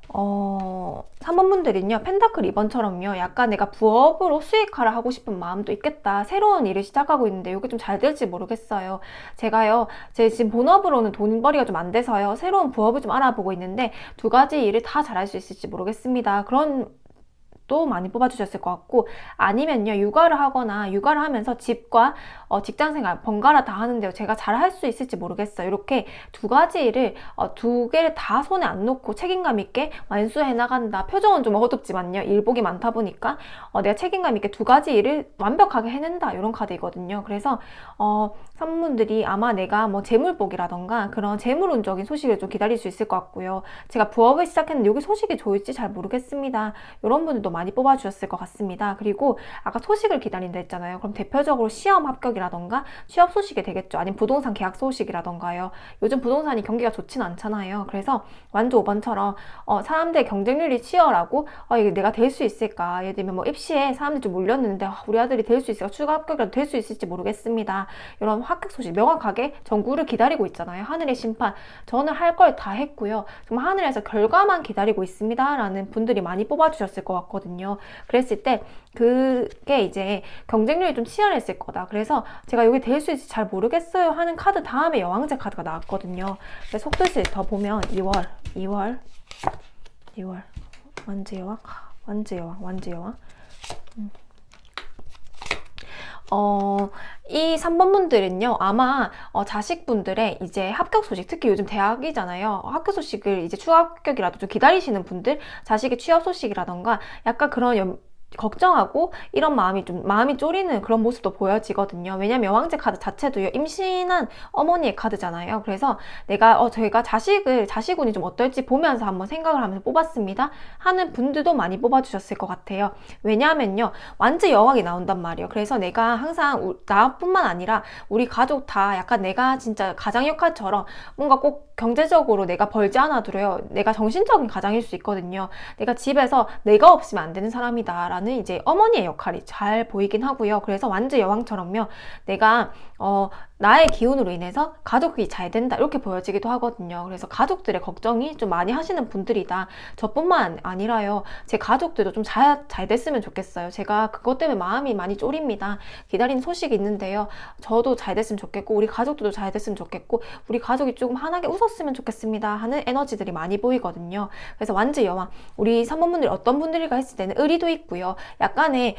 3번 분들은요, 펜타클 2번처럼요, 약간 내가 부업으로 수익화를 하고 싶은 마음도 있겠다. 새로운 일을 시작하고 있는데 이게 좀 잘 될지 모르겠어요. 제가요, 제 지금 본업으로는 돈벌이가 좀 안 돼서요, 새로운 부업을 좀 알아보고 있는데 두 가지 일을 다 잘할 수 있을지 모르겠습니다. 그런 또 많이 뽑아주셨을 것 같고, 아니면요, 육아를 하거나 육아를 하면서 집과 직장생활 번갈아 다 하는데요, 제가 잘 할 수 있을지 모르겠어요. 이렇게 두 가지 일을 두 개를 다 손에 안 놓고 책임감 있게 완수해 나간다. 표정은 좀 어둡지만요, 일복이 많다 보니까 내가 책임감 있게 두 가지 일을 완벽하게 해낸다, 이런 카드이거든요. 그래서 산분들이 아마 내가 재물복이라던가 그런 재물운적인 소식을 좀 기다릴 수 있을 것 같고요. 제가 부업을 시작했는데 여기 소식이 좋을지 잘 모르겠습니다. 이런 분들도 많이 뽑아주셨을 것 같습니다. 그리고 아까 소식을 기다린다 했잖아요. 그럼 대표적으로 시험 합격이라던가 취업 소식이 되겠죠. 아니면 부동산 계약 소식이라던가요. 요즘 부동산이 경기가 좋진 않잖아요. 그래서 완주 5번처럼 사람들의 경쟁률이 치열하고 이게 내가 될 수 있을까. 예를 들면 입시에 사람들이 좀 몰렸는데 우리 아들이 될 수 있을까, 추가 합격이라도 될 수 있을지 모르겠습니다. 이런 합격 소식 명확하게 전구를 기다리고 있잖아요. 하늘의 심판, 저는 할 걸 다 했고요, 정말 하늘에서 결과만 기다리고 있습니다 라는 분들이 많이 뽑아주셨을 것 같거든요. 그랬을 때 그게 이제 경쟁률이 좀 치열했을 거다. 그래서 제가 여기 될 수 있을지 잘 모르겠어요 하는 카드 다음에 여왕제 카드가 나왔거든요. 그래서 속뜻을 더 보면 2월 완즈 여왕, 완즈 여왕, 완즈 여왕. 이 3번 분들은요, 아마, 자식분들의 이제 합격 소식, 특히 요즘 대학이잖아요. 학교 소식을 이제 추가 합격이라도 좀 기다리시는 분들, 자식의 취업 소식이라던가, 약간 그런 걱정하고 이런 마음이 쫄이는 그런 모습도 보여지거든요. 왜냐면 여왕제 카드 자체도요, 임신한 어머니의 카드잖아요. 그래서 저희가 자식운이 좀 어떨지 보면서 한번 생각을 하면서 뽑았습니다 하는 분들도 많이 뽑아주셨을 것 같아요. 왜냐하면요, 완즈 여왕이 나온단 말이에요. 그래서 내가 항상 나뿐만 아니라 우리 가족 다 약간 내가 진짜 가장 역할처럼 뭔가 꼭 경제적으로 내가 벌지 않아도요, 내가 정신적인 가장일 수 있거든요. 내가 집에서 내가 없으면 안 되는 사람이다 라는 이제 어머니의 역할이 잘 보이긴 하고요. 그래서 완즈 여왕처럼요, 내가 나의 기운으로 인해서 가족이 잘 된다 이렇게 보여지기도 하거든요. 그래서 가족들의 걱정이 좀 많이 하시는 분들이다. 저뿐만 아니라요, 제 가족들도 좀 잘 됐으면 좋겠어요. 제가 그것 때문에 마음이 많이 쫄입니다. 기다리는 소식이 있는데요, 저도 잘 됐으면 좋겠고 우리 가족들도 잘 됐으면 좋겠고 우리 가족이 조금 환하게 웃었으면 좋겠습니다 하는 에너지들이 많이 보이거든요. 그래서 완즈 여왕, 우리 3번 분들이 어떤 분들일까 했을 때는 의리도 있고요, 약간의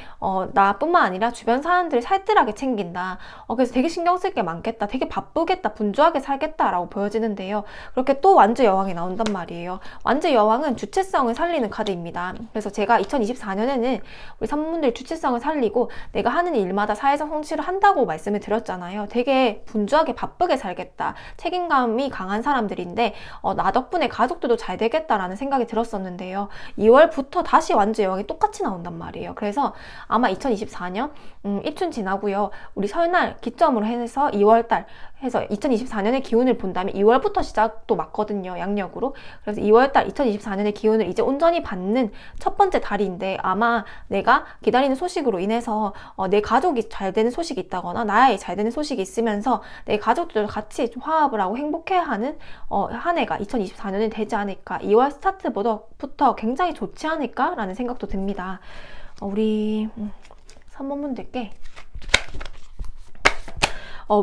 나뿐만 아니라 주변 사람들을 살뜰하게 챙긴다. 그래서 되게 신경 쓸 게 많겠다, 되게 바쁘겠다, 분주하게 살겠다라고 보여지는데요. 그렇게 또 완즈 여왕이 나온단 말이에요. 완즈 여왕은 주체성을 살리는 카드입니다. 그래서 제가 2024년에는 우리 산모분들 주체성을 살리고 내가 하는 일마다 사회적 성취를 한다고 말씀을 드렸잖아요. 되게 분주하게 바쁘게 살겠다, 책임감이 강한 사람들인데 나 덕분에 가족들도 잘 되겠다라는 생각이 들었었는데요. 2월부터 다시 완즈 여왕이 똑같이 나온단 말이에요. 그래서 아마 2024년 입춘 지나고요, 우리 설날 기점으로 해서 2월달 해서 2024년의 기운을 본다면 2월부터 시작도 맞거든요, 양력으로. 그래서 2월달 2024년의 기운을 이제 온전히 받는 첫 번째 달인데, 아마 내가 기다리는 소식으로 인해서 내 가족이 잘 되는 소식이 있다거나 나의 잘 되는 소식이 있으면서 내 가족들도 같이 좀 화합을 하고 행복해하는 한 해가 2024년이 되지 않을까, 2월 스타트부터 굉장히 좋지 않을까라는 생각도 듭니다. 우리 3번 분들께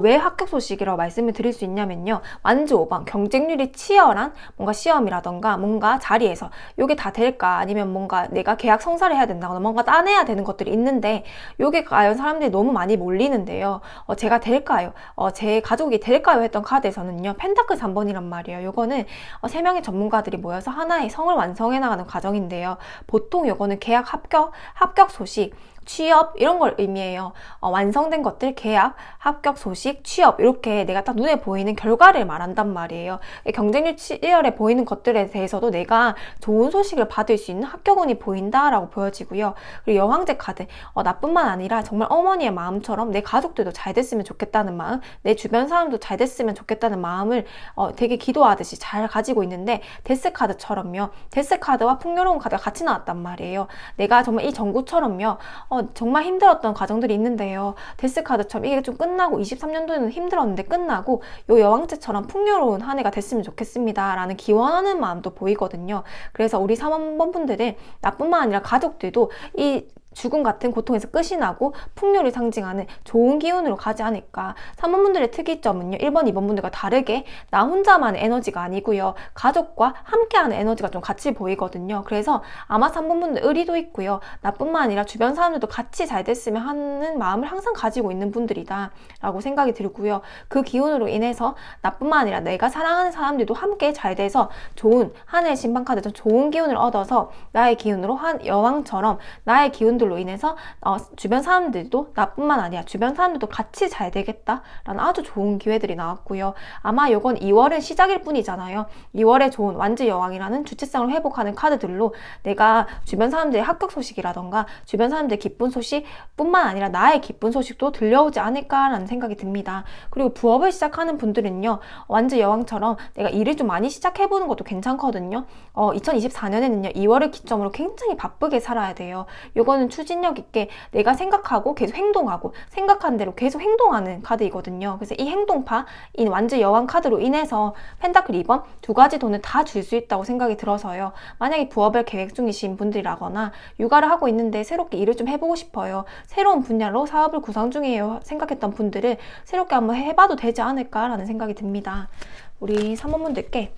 왜 합격 소식이라고 말씀을 드릴 수 있냐면요, 완즈 5번 경쟁률이 치열한 뭔가 시험이라던가 뭔가 자리에서 이게 다 될까, 아니면 뭔가 내가 계약 성사를 해야 된다거나 뭔가 따내야 되는 것들이 있는데 이게 과연 사람들이 너무 많이 몰리는데요, 제가 될까요? 제 가족이 될까요? 했던 카드에서는요, 펜타클 3번이란 말이에요. 요거는 3명의 전문가들이 모여서 하나의 성을 완성해 나가는 과정인데요, 보통 요거는 계약 합격 소식, 취업 이런 걸 의미해요. 완성된 것들, 계약, 합격 소식, 취업, 이렇게 내가 딱 눈에 보이는 결과를 말한단 말이에요. 경쟁률 치열해 보이는 것들에 대해서도 내가 좋은 소식을 받을 수 있는 합격운이 보인다라고 보여지고요. 그리고 여왕제 카드, 나뿐만 아니라 정말 어머니의 마음처럼 내 가족들도 잘 됐으면 좋겠다는 마음, 내 주변 사람도 잘 됐으면 좋겠다는 마음을 되게 기도하듯이 잘 가지고 있는데, 데스 카드처럼요, 데스 카드와 풍요로운 카드가 같이 나왔단 말이에요. 내가 정말 이 정구처럼요, 정말 힘들었던 과정들이 있는데요, 데스카드처럼 이게 좀 끝나고 23년도에는 힘들었는데 끝나고 요 여왕제처럼 풍요로운 한 해가 됐으면 좋겠습니다 라는 기원하는 마음도 보이거든요. 그래서 우리 3번 분들은 나뿐만 아니라 가족들도 이 죽음 같은 고통에서 끝이 나고 풍요를 상징하는 좋은 기운으로 가지 않을까. 3번 분들의 특이점은요, 1번, 2번 분들과 다르게 나 혼자만의 에너지가 아니고요, 가족과 함께하는 에너지가 좀 같이 보이거든요. 그래서 아마 3번 분들 의리도 있고요, 나뿐만 아니라 주변 사람들도 같이 잘 됐으면 하는 마음을 항상 가지고 있는 분들이다 라고 생각이 들고요. 그 기운으로 인해서 나뿐만 아니라 내가 사랑하는 사람들도 함께 잘 돼서 좋은 한 해의 신방카드, 좋은 기운을 얻어서 나의 기운으로 한 여왕처럼 나의 기운들로 인해서 주변 사람들도, 나뿐만 아니라 주변 사람들도 같이 잘 되겠다라는 아주 좋은 기회들이 나왔고요. 아마 이건 2월은 시작일 뿐이잖아요. 2월에 좋은 완즈 여왕이라는 주체성을 회복하는 카드들로 내가 주변 사람들의 합격 소식이라던가 주변 사람들의 기쁜 소식 뿐만 아니라 나의 기쁜 소식도 들려오지 않을까라는 생각이 듭니다. 그리고 부업을 시작하는 분들은요, 완즈 여왕처럼 내가 일을 좀 많이 시작해보는 것도 괜찮거든요. 2024년에는요 2월을 기점으로 굉장히 바쁘게 살아야 돼요. 요거는 추진력 있게 내가 생각하고 계속 행동하고 생각한 대로 계속 행동하는 카드이거든요. 그래서 이 행동파인 완즈 여왕 카드로 인해서 펜타클 2번 두 가지 돈을 다 줄 수 있다고 생각이 들어서요. 만약에 부업을 계획 중이신 분들이라거나 육아를 하고 있는데 새롭게 일을 좀 해보고 싶어요, 새로운 분야로 사업을 구상 중이에요 생각했던 분들은 새롭게 한번 해봐도 되지 않을까라는 생각이 듭니다. 우리 3번 분들께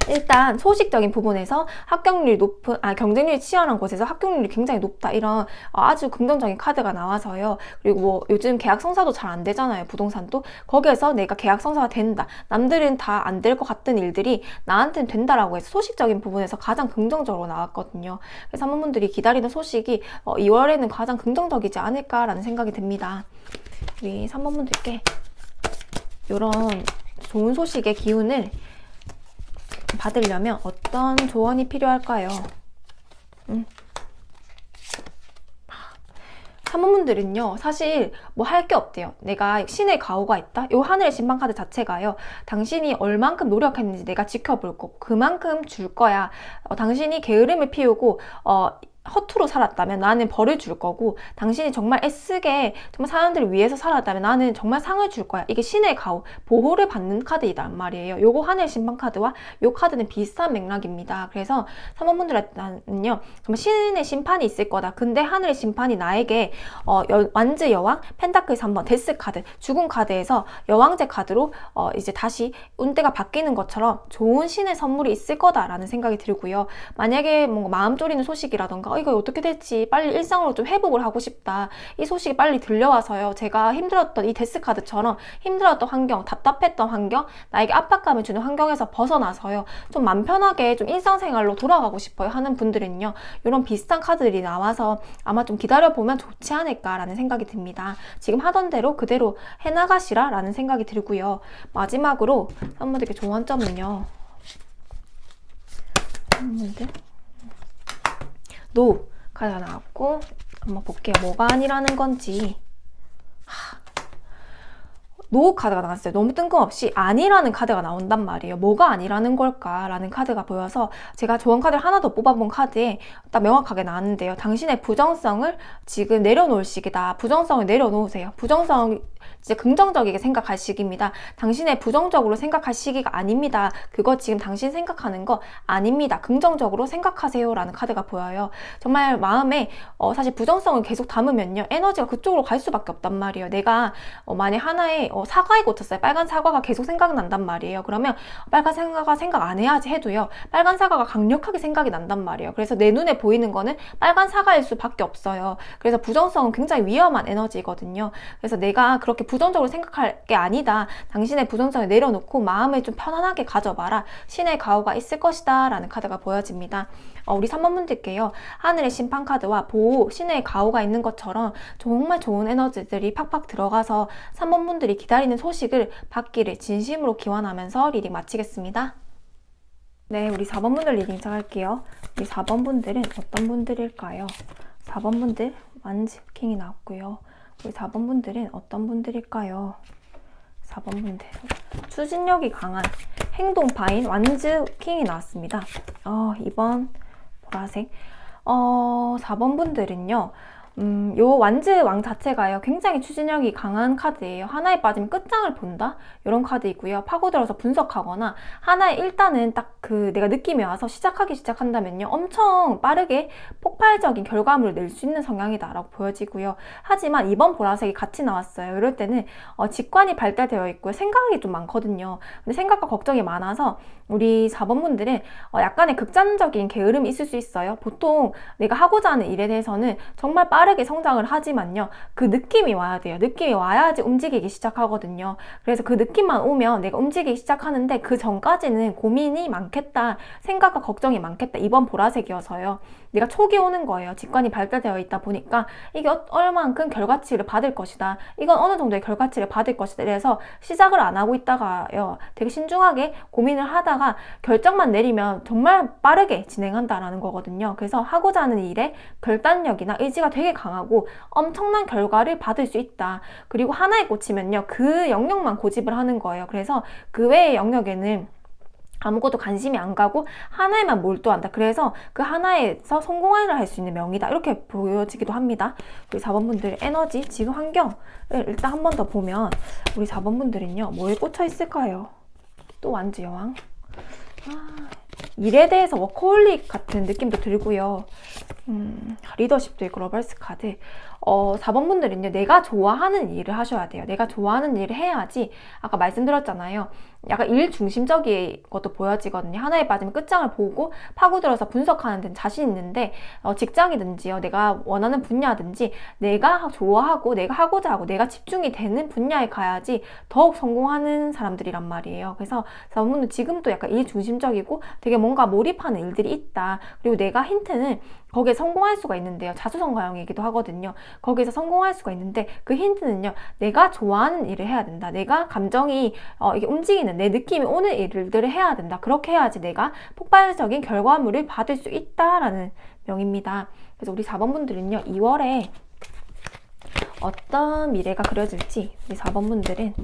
일단 소식적인 부분에서 합격률이 높은, 경쟁률이 치열한 곳에서 합격률이 굉장히 높다, 이런 아주 긍정적인 카드가 나와서요. 그리고 뭐 요즘 계약 성사도 잘 안 되잖아요, 부동산도. 거기에서 내가 계약 성사가 된다, 남들은 다 안 될 것 같은 일들이 나한테는 된다라고 해서 소식적인 부분에서 가장 긍정적으로 나왔거든요. 그래서 사모분들이 기다리는 소식이 2월에는 가장 긍정적이지 않을까라는 생각이 듭니다. 우리 사모분들께 이런 좋은 소식의 기운을 받으려면 어떤 조언이 필요할까요? 사모분들은요, 사실 뭐 할 게 없대요. 내가 신의 가호가 있다? 요 하늘의 심판 카드 자체가요, 당신이 얼만큼 노력했는지 내가 지켜볼 거고 그만큼 줄 거야. 당신이 게으름을 피우고 허투루 살았다면 나는 벌을 줄 거고, 당신이 정말 애쓰게 정말 사람들을 위해서 살았다면 나는 정말 상을 줄 거야. 이게 신의 가호, 보호를 받는 카드이란 말이에요. 요거 하늘의 심판 카드와 요 카드는 비슷한 맥락입니다. 그래서 사모분들한테는요, 정말 신의 심판이 있을 거다. 근데 하늘의 심판이 나에게 완즈 여왕, 펜타클 3번, 데스 카드, 죽은 카드에서 여왕제 카드로 이제 다시 운대가 바뀌는 것처럼 좋은 신의 선물이 있을 거다라는 생각이 들고요. 만약에 뭔가 마음 졸이는 소식이라던가 이거 어떻게 될지 빨리 일상으로 좀 회복을 하고 싶다, 이 소식이 빨리 들려와서요, 제가 힘들었던 이 데스카드처럼 힘들었던 환경, 답답했던 환경, 나에게 압박감을 주는 환경에서 벗어나서요, 좀 맘 편하게 좀 일상생활로 돌아가고 싶어요 하는 분들은요, 이런 비슷한 카드들이 나와서 아마 좀 기다려보면 좋지 않을까라는 생각이 듭니다. 지금 하던 대로 그대로 해나가시라 라는 생각이 들고요. 마지막으로 선물들께 조언점은요, 노 카드가 나왔고, 한번 볼게요. 뭐가 아니라는 건지. 노 카드가 나왔어요. 너무 뜬금없이 아니라는 카드가 나온단 말이에요. 뭐가 아니라는 걸까? 라는 카드가 보여서 제가 조언 카드를 하나 더 뽑아본 카드에 딱 명확하게 나왔는데요. 당신의 부정성을 지금 내려놓을 시기다. 부정성을 내려놓으세요. 부정성 이제 긍정적이게 생각할 시기입니다. 당신의 부정적으로 생각할 시기가 아닙니다. 그거 지금 당신 생각하는 거 아닙니다. 긍정적으로 생각하세요 라는 카드가 보여요. 정말 마음에 사실 부정성을 계속 담으면요, 에너지가 그쪽으로 갈 수밖에 없단 말이에요. 내가 만약 하나의 사과에 꽂혔어요. 빨간 사과가 계속 생각난단 말이에요. 그러면 빨간 사과가 생각 안 해야지 해도요, 빨간 사과가 강력하게 생각이 난단 말이에요. 그래서 내 눈에 보이는 거는 빨간 사과일 수밖에 없어요. 그래서 부정성은 굉장히 위험한 에너지거든요. 그래서 내가 그렇게 부정적으로 생각할 게 아니다, 당신의 부정성을 내려놓고 마음을 좀 편안하게 가져봐라, 신의 가호가 있을 것이다 라는 카드가 보여집니다. 우리 3번분들께요, 하늘의 심판 카드와 보호, 신의 가호가 있는 것처럼 정말 좋은 에너지들이 팍팍 들어가서 3번분들이 기다리는 소식을 받기를 진심으로 기원하면서 리딩 마치겠습니다. 네, 우리 4번분들 리딩 시작할게요. 우리 4번분들은 어떤 분들일까요? 4번분들 완즈 킹이 나왔고요. 우리 4번분들은 어떤 분들일까요? 4번분들 추진력이 강한 행동파인 완즈 킹이 나왔습니다. 이번 보라색 4번분들은요, 요 완즈 왕 자체가요, 굉장히 추진력이 강한 카드예요. 하나에 빠지면 끝장을 본다, 이런 카드이고요. 파고들어서 분석하거나 하나에 일단은 딱 내가 느낌이 와서 시작한다면요, 엄청 빠르게 폭발적인 결과물을 낼 수 있는 성향이다 라고 보여지고요. 하지만 이번 보라색이 같이 나왔어요. 이럴 때는 직관이 발달되어 있고요, 생각이 좀 많거든요. 근데 생각과 걱정이 많아서 우리 4번분들은 약간의 극단적인 게으름이 있을 수 있어요. 보통 내가 하고자 하는 일에 대해서는 정말 빠르게 성장을 하지만요, 그 느낌이 와야 돼요. 느낌이 와야지 움직이기 시작하거든요. 그래서 그 느낌만 오면 내가 움직이기 시작하는데 그 전까지는 고민이 많겠다, 생각과 걱정이 많겠다, 이번 보라색이어서요. 내가 촉이 오는 거예요. 직관이 발달되어 있다 보니까 이게 얼만큼 결과치를 받을 것이다, 이건 어느 정도의 결과치를 받을 것이다, 이래서 시작을 안 하고 있다가요, 되게 신중하게 고민을 하다가 결정만 내리면 정말 빠르게 진행한다라는 거거든요. 그래서 하고자 하는 일에 결단력이나 의지가 되게 강하고 엄청난 결과를 받을 수 있다. 그리고 하나에 꽂히면요, 그 영역만 고집을 하는 거예요. 그래서 그 외의 영역에는 아무것도 관심이 안 가고 하나에만 몰두한다. 그래서 그 하나에서 성공을 할 수 있는 명이다, 이렇게 보여지기도 합니다. 우리 4번분들의 에너지, 지금 환경을 일단 한 번 더 보면 우리 4번분들은요, 뭐에 꽂혀 있을까요? 또 완즈 여왕. 일에 대해서 워커홀릭 같은 느낌도 들고요. 리더십도 있고 러벌스 카드. 4번분들은요, 내가 좋아하는 일을 하셔야 돼요. 내가 좋아하는 일을 해야지, 아까 말씀드렸잖아요. 약간 일 중심적인 것도 보여지거든요. 하나에 빠지면 끝장을 보고 파고들어서 분석하는 데는 자신 있는데, 직장이든지요, 내가 원하는 분야든지, 내가 좋아하고, 내가 하고자 하고, 내가 집중이 되는 분야에 가야지 더욱 성공하는 사람들이란 말이에요. 그래서 4번분들 지금도 약간 일 중심적이고 되게 뭔가 몰입하는 일들이 있다. 그리고 내가 힌트는 거기에 성공할 수가 있는데요. 자수성가형이기도 하거든요. 거기에서 성공할 수가 있는데 그 힌트는요. 내가 좋아하는 일을 해야 된다. 내가 감정이 이게 움직이는 내 느낌이 오는 일들을 해야 된다. 그렇게 해야지 내가 폭발적인 결과물을 받을 수 있다라는 명입니다. 그래서 우리 4번분들은요. 2월에 어떤 미래가 그려질지 우리 4번분들은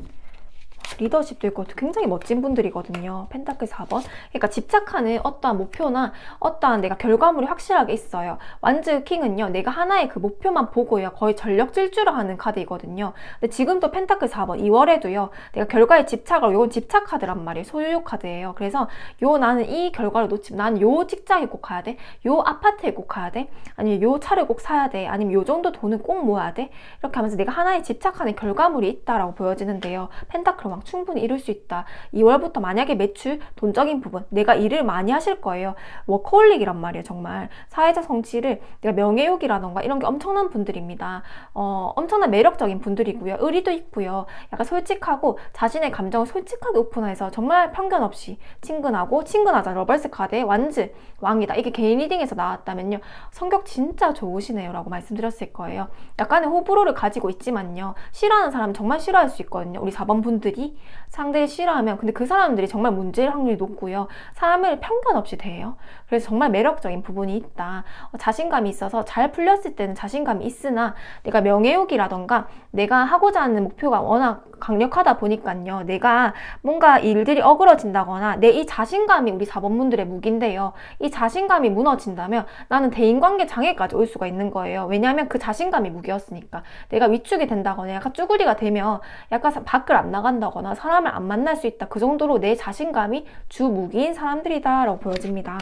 리더십도 있고 굉장히 멋진 분들이거든요. 펜타클 4번. 그러니까 집착하는 어떠한 목표나 어떠한 내가 결과물이 확실하게 있어요. 완즈 킹은요. 내가 하나의 그 목표만 보고요. 거의 전력 질주를 하는 카드이거든요. 근데 지금도 펜타클 4번 2월에도요. 내가 결과에 집착을 요건 집착 카드란 말이에요. 소유욕 카드예요. 그래서 나는 이 결과를 놓치면 나는 요 직장에 꼭 가야 돼. 요 아파트에 꼭 가야 돼. 아니면 요 차를 꼭 사야 돼. 아니면 요 정도 돈은 꼭 모아야 돼. 이렇게 하면서 내가 하나에 집착하는 결과물이 있다라고 보여지는데요. 펜타클 왕 충분히 이룰 수 있다. 2월부터 만약에 매출, 돈적인 부분, 내가 일을 많이 하실 거예요. 워커홀릭이란 말이에요. 정말 사회적 성취를 내가 명예욕이라던가 이런 게 엄청난 분들입니다. 엄청난 매력적인 분들이고요. 의리도 있고요. 약간 솔직하고 자신의 감정을 솔직하게 오픈해서 정말 편견 없이 친근하자. 러벌스 카드의 완즈 왕이다. 이게 개인 리딩에서 나왔다면요. 성격 진짜 좋으시네요. 라고 말씀드렸을 거예요. 약간의 호불호를 가지고 있지만요. 싫어하는 사람 정말 싫어할 수 있거든요. 우리 4번 분들이 상대를 싫어하면 근데 그 사람들이 정말 문제일 확률이 높고요. 사람을 편견 없이 대해요. 그래서 정말 매력적인 부분이 있다. 자신감이 있어서 잘 풀렸을 때는 자신감이 있으나 내가 명예욕이라던가 내가 하고자 하는 목표가 워낙 강력하다 보니까요. 내가 뭔가 일들이 어그러진다거나 내 이 자신감이 우리 4번분들의 무기인데요. 이 자신감이 무너진다면 나는 대인관계 장애까지 올 수가 있는 거예요. 왜냐하면 그 자신감이 무기였으니까. 내가 위축이 된다거나 약간 쭈구리가 되면 약간 밖을 안 나간다거나 사람을 안 만날 수 있다. 그 정도로 내 자신감이 주 무기인 사람들이다 라고 보여집니다.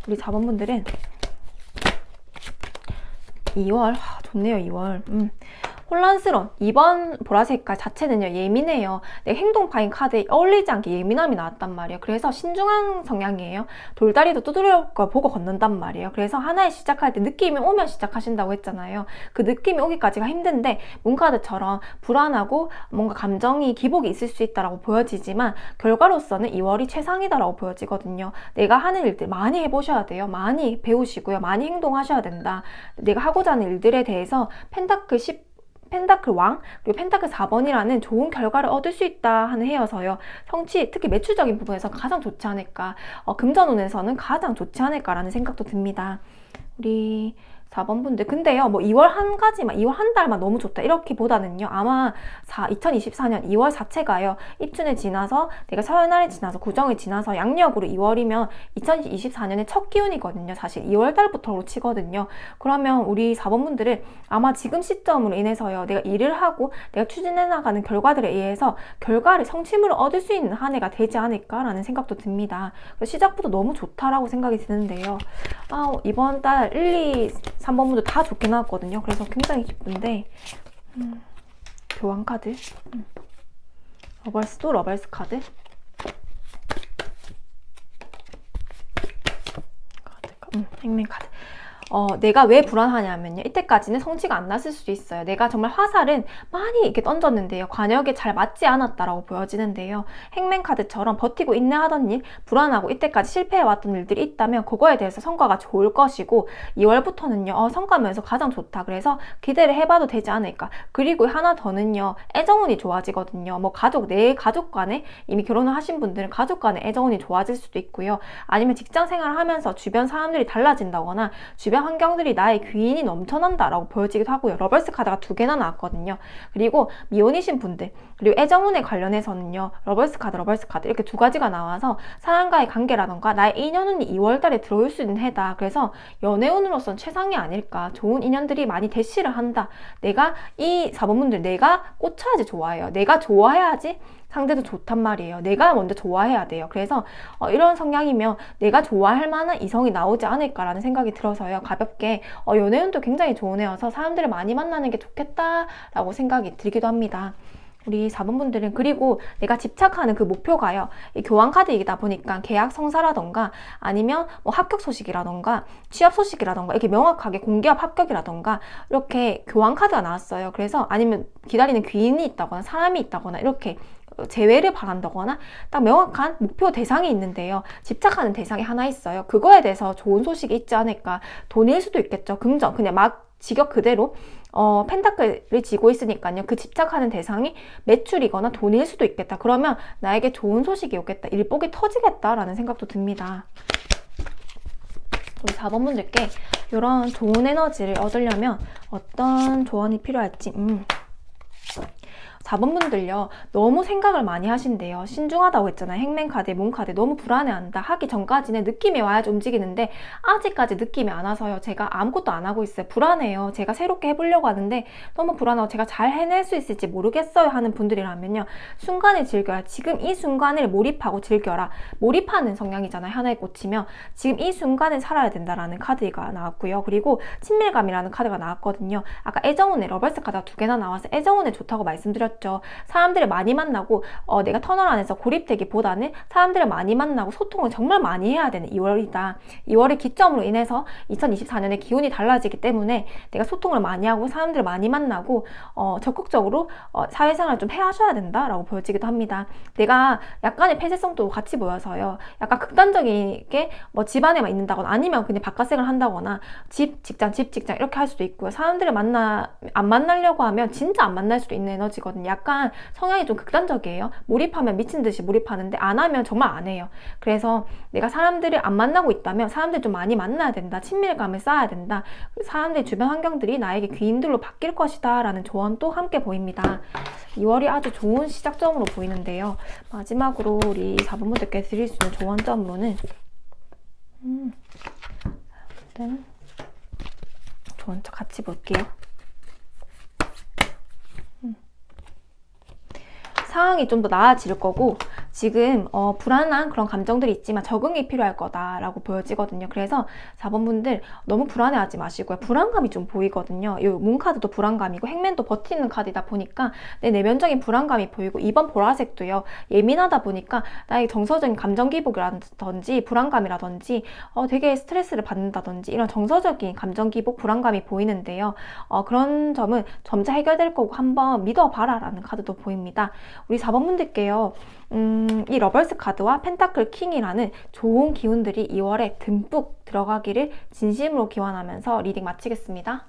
우리 4번분들은 2월 좋네요. 2월 혼란스러운 2번 보라색 색깔 자체는요 예민해요. 내 행동파인 카드에 어울리지 않게 예민함이 나왔단 말이에요. 그래서 신중한 성향이에요. 돌다리도 두드려 보고 걷는단 말이에요. 그래서 하나에 시작할 때 느낌이 오면 시작하신다고 했잖아요. 그 느낌이 오기까지가 힘든데 문카드처럼 불안하고 뭔가 감정이 기복이 있을 수 있다라고 보여지지만 결과로서는 2월이 최상이다라고 보여지거든요. 내가 하는 일들 많이 해보셔야 돼요. 많이 배우시고요. 많이 행동하셔야 된다. 내가 하고자 하는 일들에 대해서 펜타클 왕 그리고 펜타클 4번이라는 좋은 결과를 얻을 수 있다 하는 해여서요. 성취 특히 매출적인 부분에서 가장 좋지 않을까 금전운에서는 가장 좋지 않을까라는 생각도 듭니다. 우리 4번 분들 근데요 2월 한 가지만 2월 한 달만 너무 좋다 이렇게보다는요 아마 2024년 2월 자체가요 입춘을 지나서 내가 설날을 지나서 구정을 지나서 양력으로 2월이면 2024년의 첫 기운이거든요. 사실 2월 달부터로 치거든요. 그러면 우리 4번 분들은 아마 지금 시점으로 인해서요 내가 일을 하고 내가 추진해 나가는 결과들에 의해서 결과를 성취물을 얻을 수 있는 한 해가 되지 않을까라는 생각도 듭니다. 시작부터 너무 좋다라고 생각이 드는데요. 이번 달 1, 2, 3번분도 다 좋게 나왔거든요. 그래서 굉장히 기쁜데 교환 카드 러벌스 카드 행맨 카드 내가 왜 불안하냐면요. 이때까지는 성취가 안 났을 수도 있어요. 내가 정말 화살은 많이 이렇게 던졌는데요. 관역에 잘 맞지 않았다라고 보여지는데요. 행맨 카드처럼 버티고 인내하던 일, 불안하고 이때까지 실패해왔던 일들이 있다면 그거에 대해서 성과가 좋을 것이고 2월부터는요. 성과면에서 가장 좋다. 그래서 기대를 해봐도 되지 않을까. 그리고 하나 더는요. 애정운이 좋아지거든요. 내 가족 간에 이미 결혼을 하신 분들은 가족 간에 애정운이 좋아질 수도 있고요. 아니면 직장 생활을 하면서 주변 사람들이 달라진다거나 주변 환경들이 나의 귀인이 넘쳐난다라고 보여지기도 하고요. 러벌스 카드가 2개나 나왔거든요. 그리고 미혼이신 분들 그리고 애정운에 관련해서는요. 러벌스 카드 이렇게 2가지가 나와서 사람과의 관계라던가 나의 인연운이 2월달에 들어올 수 있는 해다. 그래서 연애운으로서는 최상이 아닐까. 좋은 인연들이 많이 대시를 한다. 내가 이 4번분들 내가 꽂혀야지 좋아해요. 내가 좋아해야지 상대도 좋단 말이에요. 내가 먼저 좋아해야 돼요. 그래서 이런 성향이면 내가 좋아할 만한 이성이 나오지 않을까라는 생각이 들어서요. 가볍게 연애운도 굉장히 좋은 애여서 사람들을 많이 만나는 게 좋겠다라고 생각이 들기도 합니다. 우리 4번 분들은 그리고 내가 집착하는 그 목표가요. 이 교환 카드이다 보니까 계약 성사라던가 아니면 뭐 합격 소식이라던가 취업 소식이라던가 이렇게 명확하게 공기업 합격이라던가 이렇게 교환 카드가 나왔어요. 그래서 아니면 기다리는 귀인이 있다거나 사람이 있다거나 이렇게 재회를 바란다거나 딱 명확한 목표 대상이 있는데요. 집착하는 대상이 하나 있어요. 그거에 대해서 좋은 소식이 있지 않을까. 돈일 수도 있겠죠. 금전 그냥 막 직역 그대로 펜타클을 쥐고 있으니까요. 그 집착하는 대상이 매출이거나 돈일 수도 있겠다. 그러면 나에게 좋은 소식이 오겠다. 일복이 터지겠다라는 생각도 듭니다. 우리 4번 분들께 이런 좋은 에너지를 얻으려면 어떤 조언이 필요할지 4번 분들요. 너무 생각을 많이 하신대요. 신중하다고 했잖아요. 행맨카드, 문카드 너무 불안해한다. 하기 전까지는 느낌이 와야지 움직이는데 아직까지 느낌이 안 와서요. 제가 아무것도 안 하고 있어요. 불안해요. 제가 새롭게 해보려고 하는데 너무 불안하고 제가 잘 해낼 수 있을지 모르겠어요 하는 분들이라면요. 순간을 즐겨라. 지금 이 순간을 몰입하고 즐겨라. 몰입하는 성향이잖아요. 하나에 꽂히면 지금 이 순간을 살아야 된다라는 카드가 나왔고요. 그리고 친밀감이라는 카드가 나왔거든요. 아까 애정운에 러벌스 카드가 2개나 나와서 애정운에 좋다고 말씀드렸죠. 사람들을 많이 만나고 내가 터널 안에서 고립되기보다는 사람들을 많이 만나고 소통을 정말 많이 해야 되는 2월이다. 2월을 기점으로 인해서 2024년에 기운이 달라지기 때문에 내가 소통을 많이 하고 사람들을 많이 만나고 적극적으로 사회생활을 좀 해하셔야 된다라고 보여지기도 합니다. 내가 약간의 폐쇄성도 같이 보여서요. 약간 극단적이게 뭐 집안에만 있는다거나 아니면 그냥 바깥생활을 한다거나 집, 직장 이렇게 할 수도 있고요. 사람들을 안 만나려고 하면 진짜 안 만날 수도 있는 에너지거든요. 약간 성향이 좀 극단적이에요. 몰입하면 미친 듯이 몰입하는데 안 하면 정말 안 해요. 그래서 내가 사람들을 안 만나고 있다면 사람들 좀 많이 만나야 된다. 친밀감을 쌓아야 된다. 사람들 주변 환경들이 나에게 귀인들로 바뀔 것이다 라는 조언도 함께 보입니다. 2월이 아주 좋은 시작점으로 보이는데요. 마지막으로 우리 4번분들께 드릴 수 있는 조언점으로는 조언점 같이 볼게요. 상황이 좀 더 나아질 거고 지금 불안한 그런 감정들이 있지만 적응이 필요할 거다라고 보여지거든요. 그래서 4번 분들 너무 불안해하지 마시고요. 불안감이 좀 보이거든요. 이 문카드도 불안감이고 행맨도 버티는 카드이다 보니까 내 내면적인 불안감이 보이고 2번 보라색도요. 예민하다 보니까 나의 정서적인 감정 기복이라든지 불안감이라든지 되게 스트레스를 받는다든지 이런 정서적인 감정 기복 불안감이 보이는데요. 그런 점은 점차 해결될 거고 한번 믿어봐라 라는 카드도 보입니다. 우리 4번 분들께요. 이 러벌스 카드와 펜타클 킹이라는 좋은 기운들이 2월에 듬뿍 들어가기를 진심으로 기원하면서 리딩 마치겠습니다.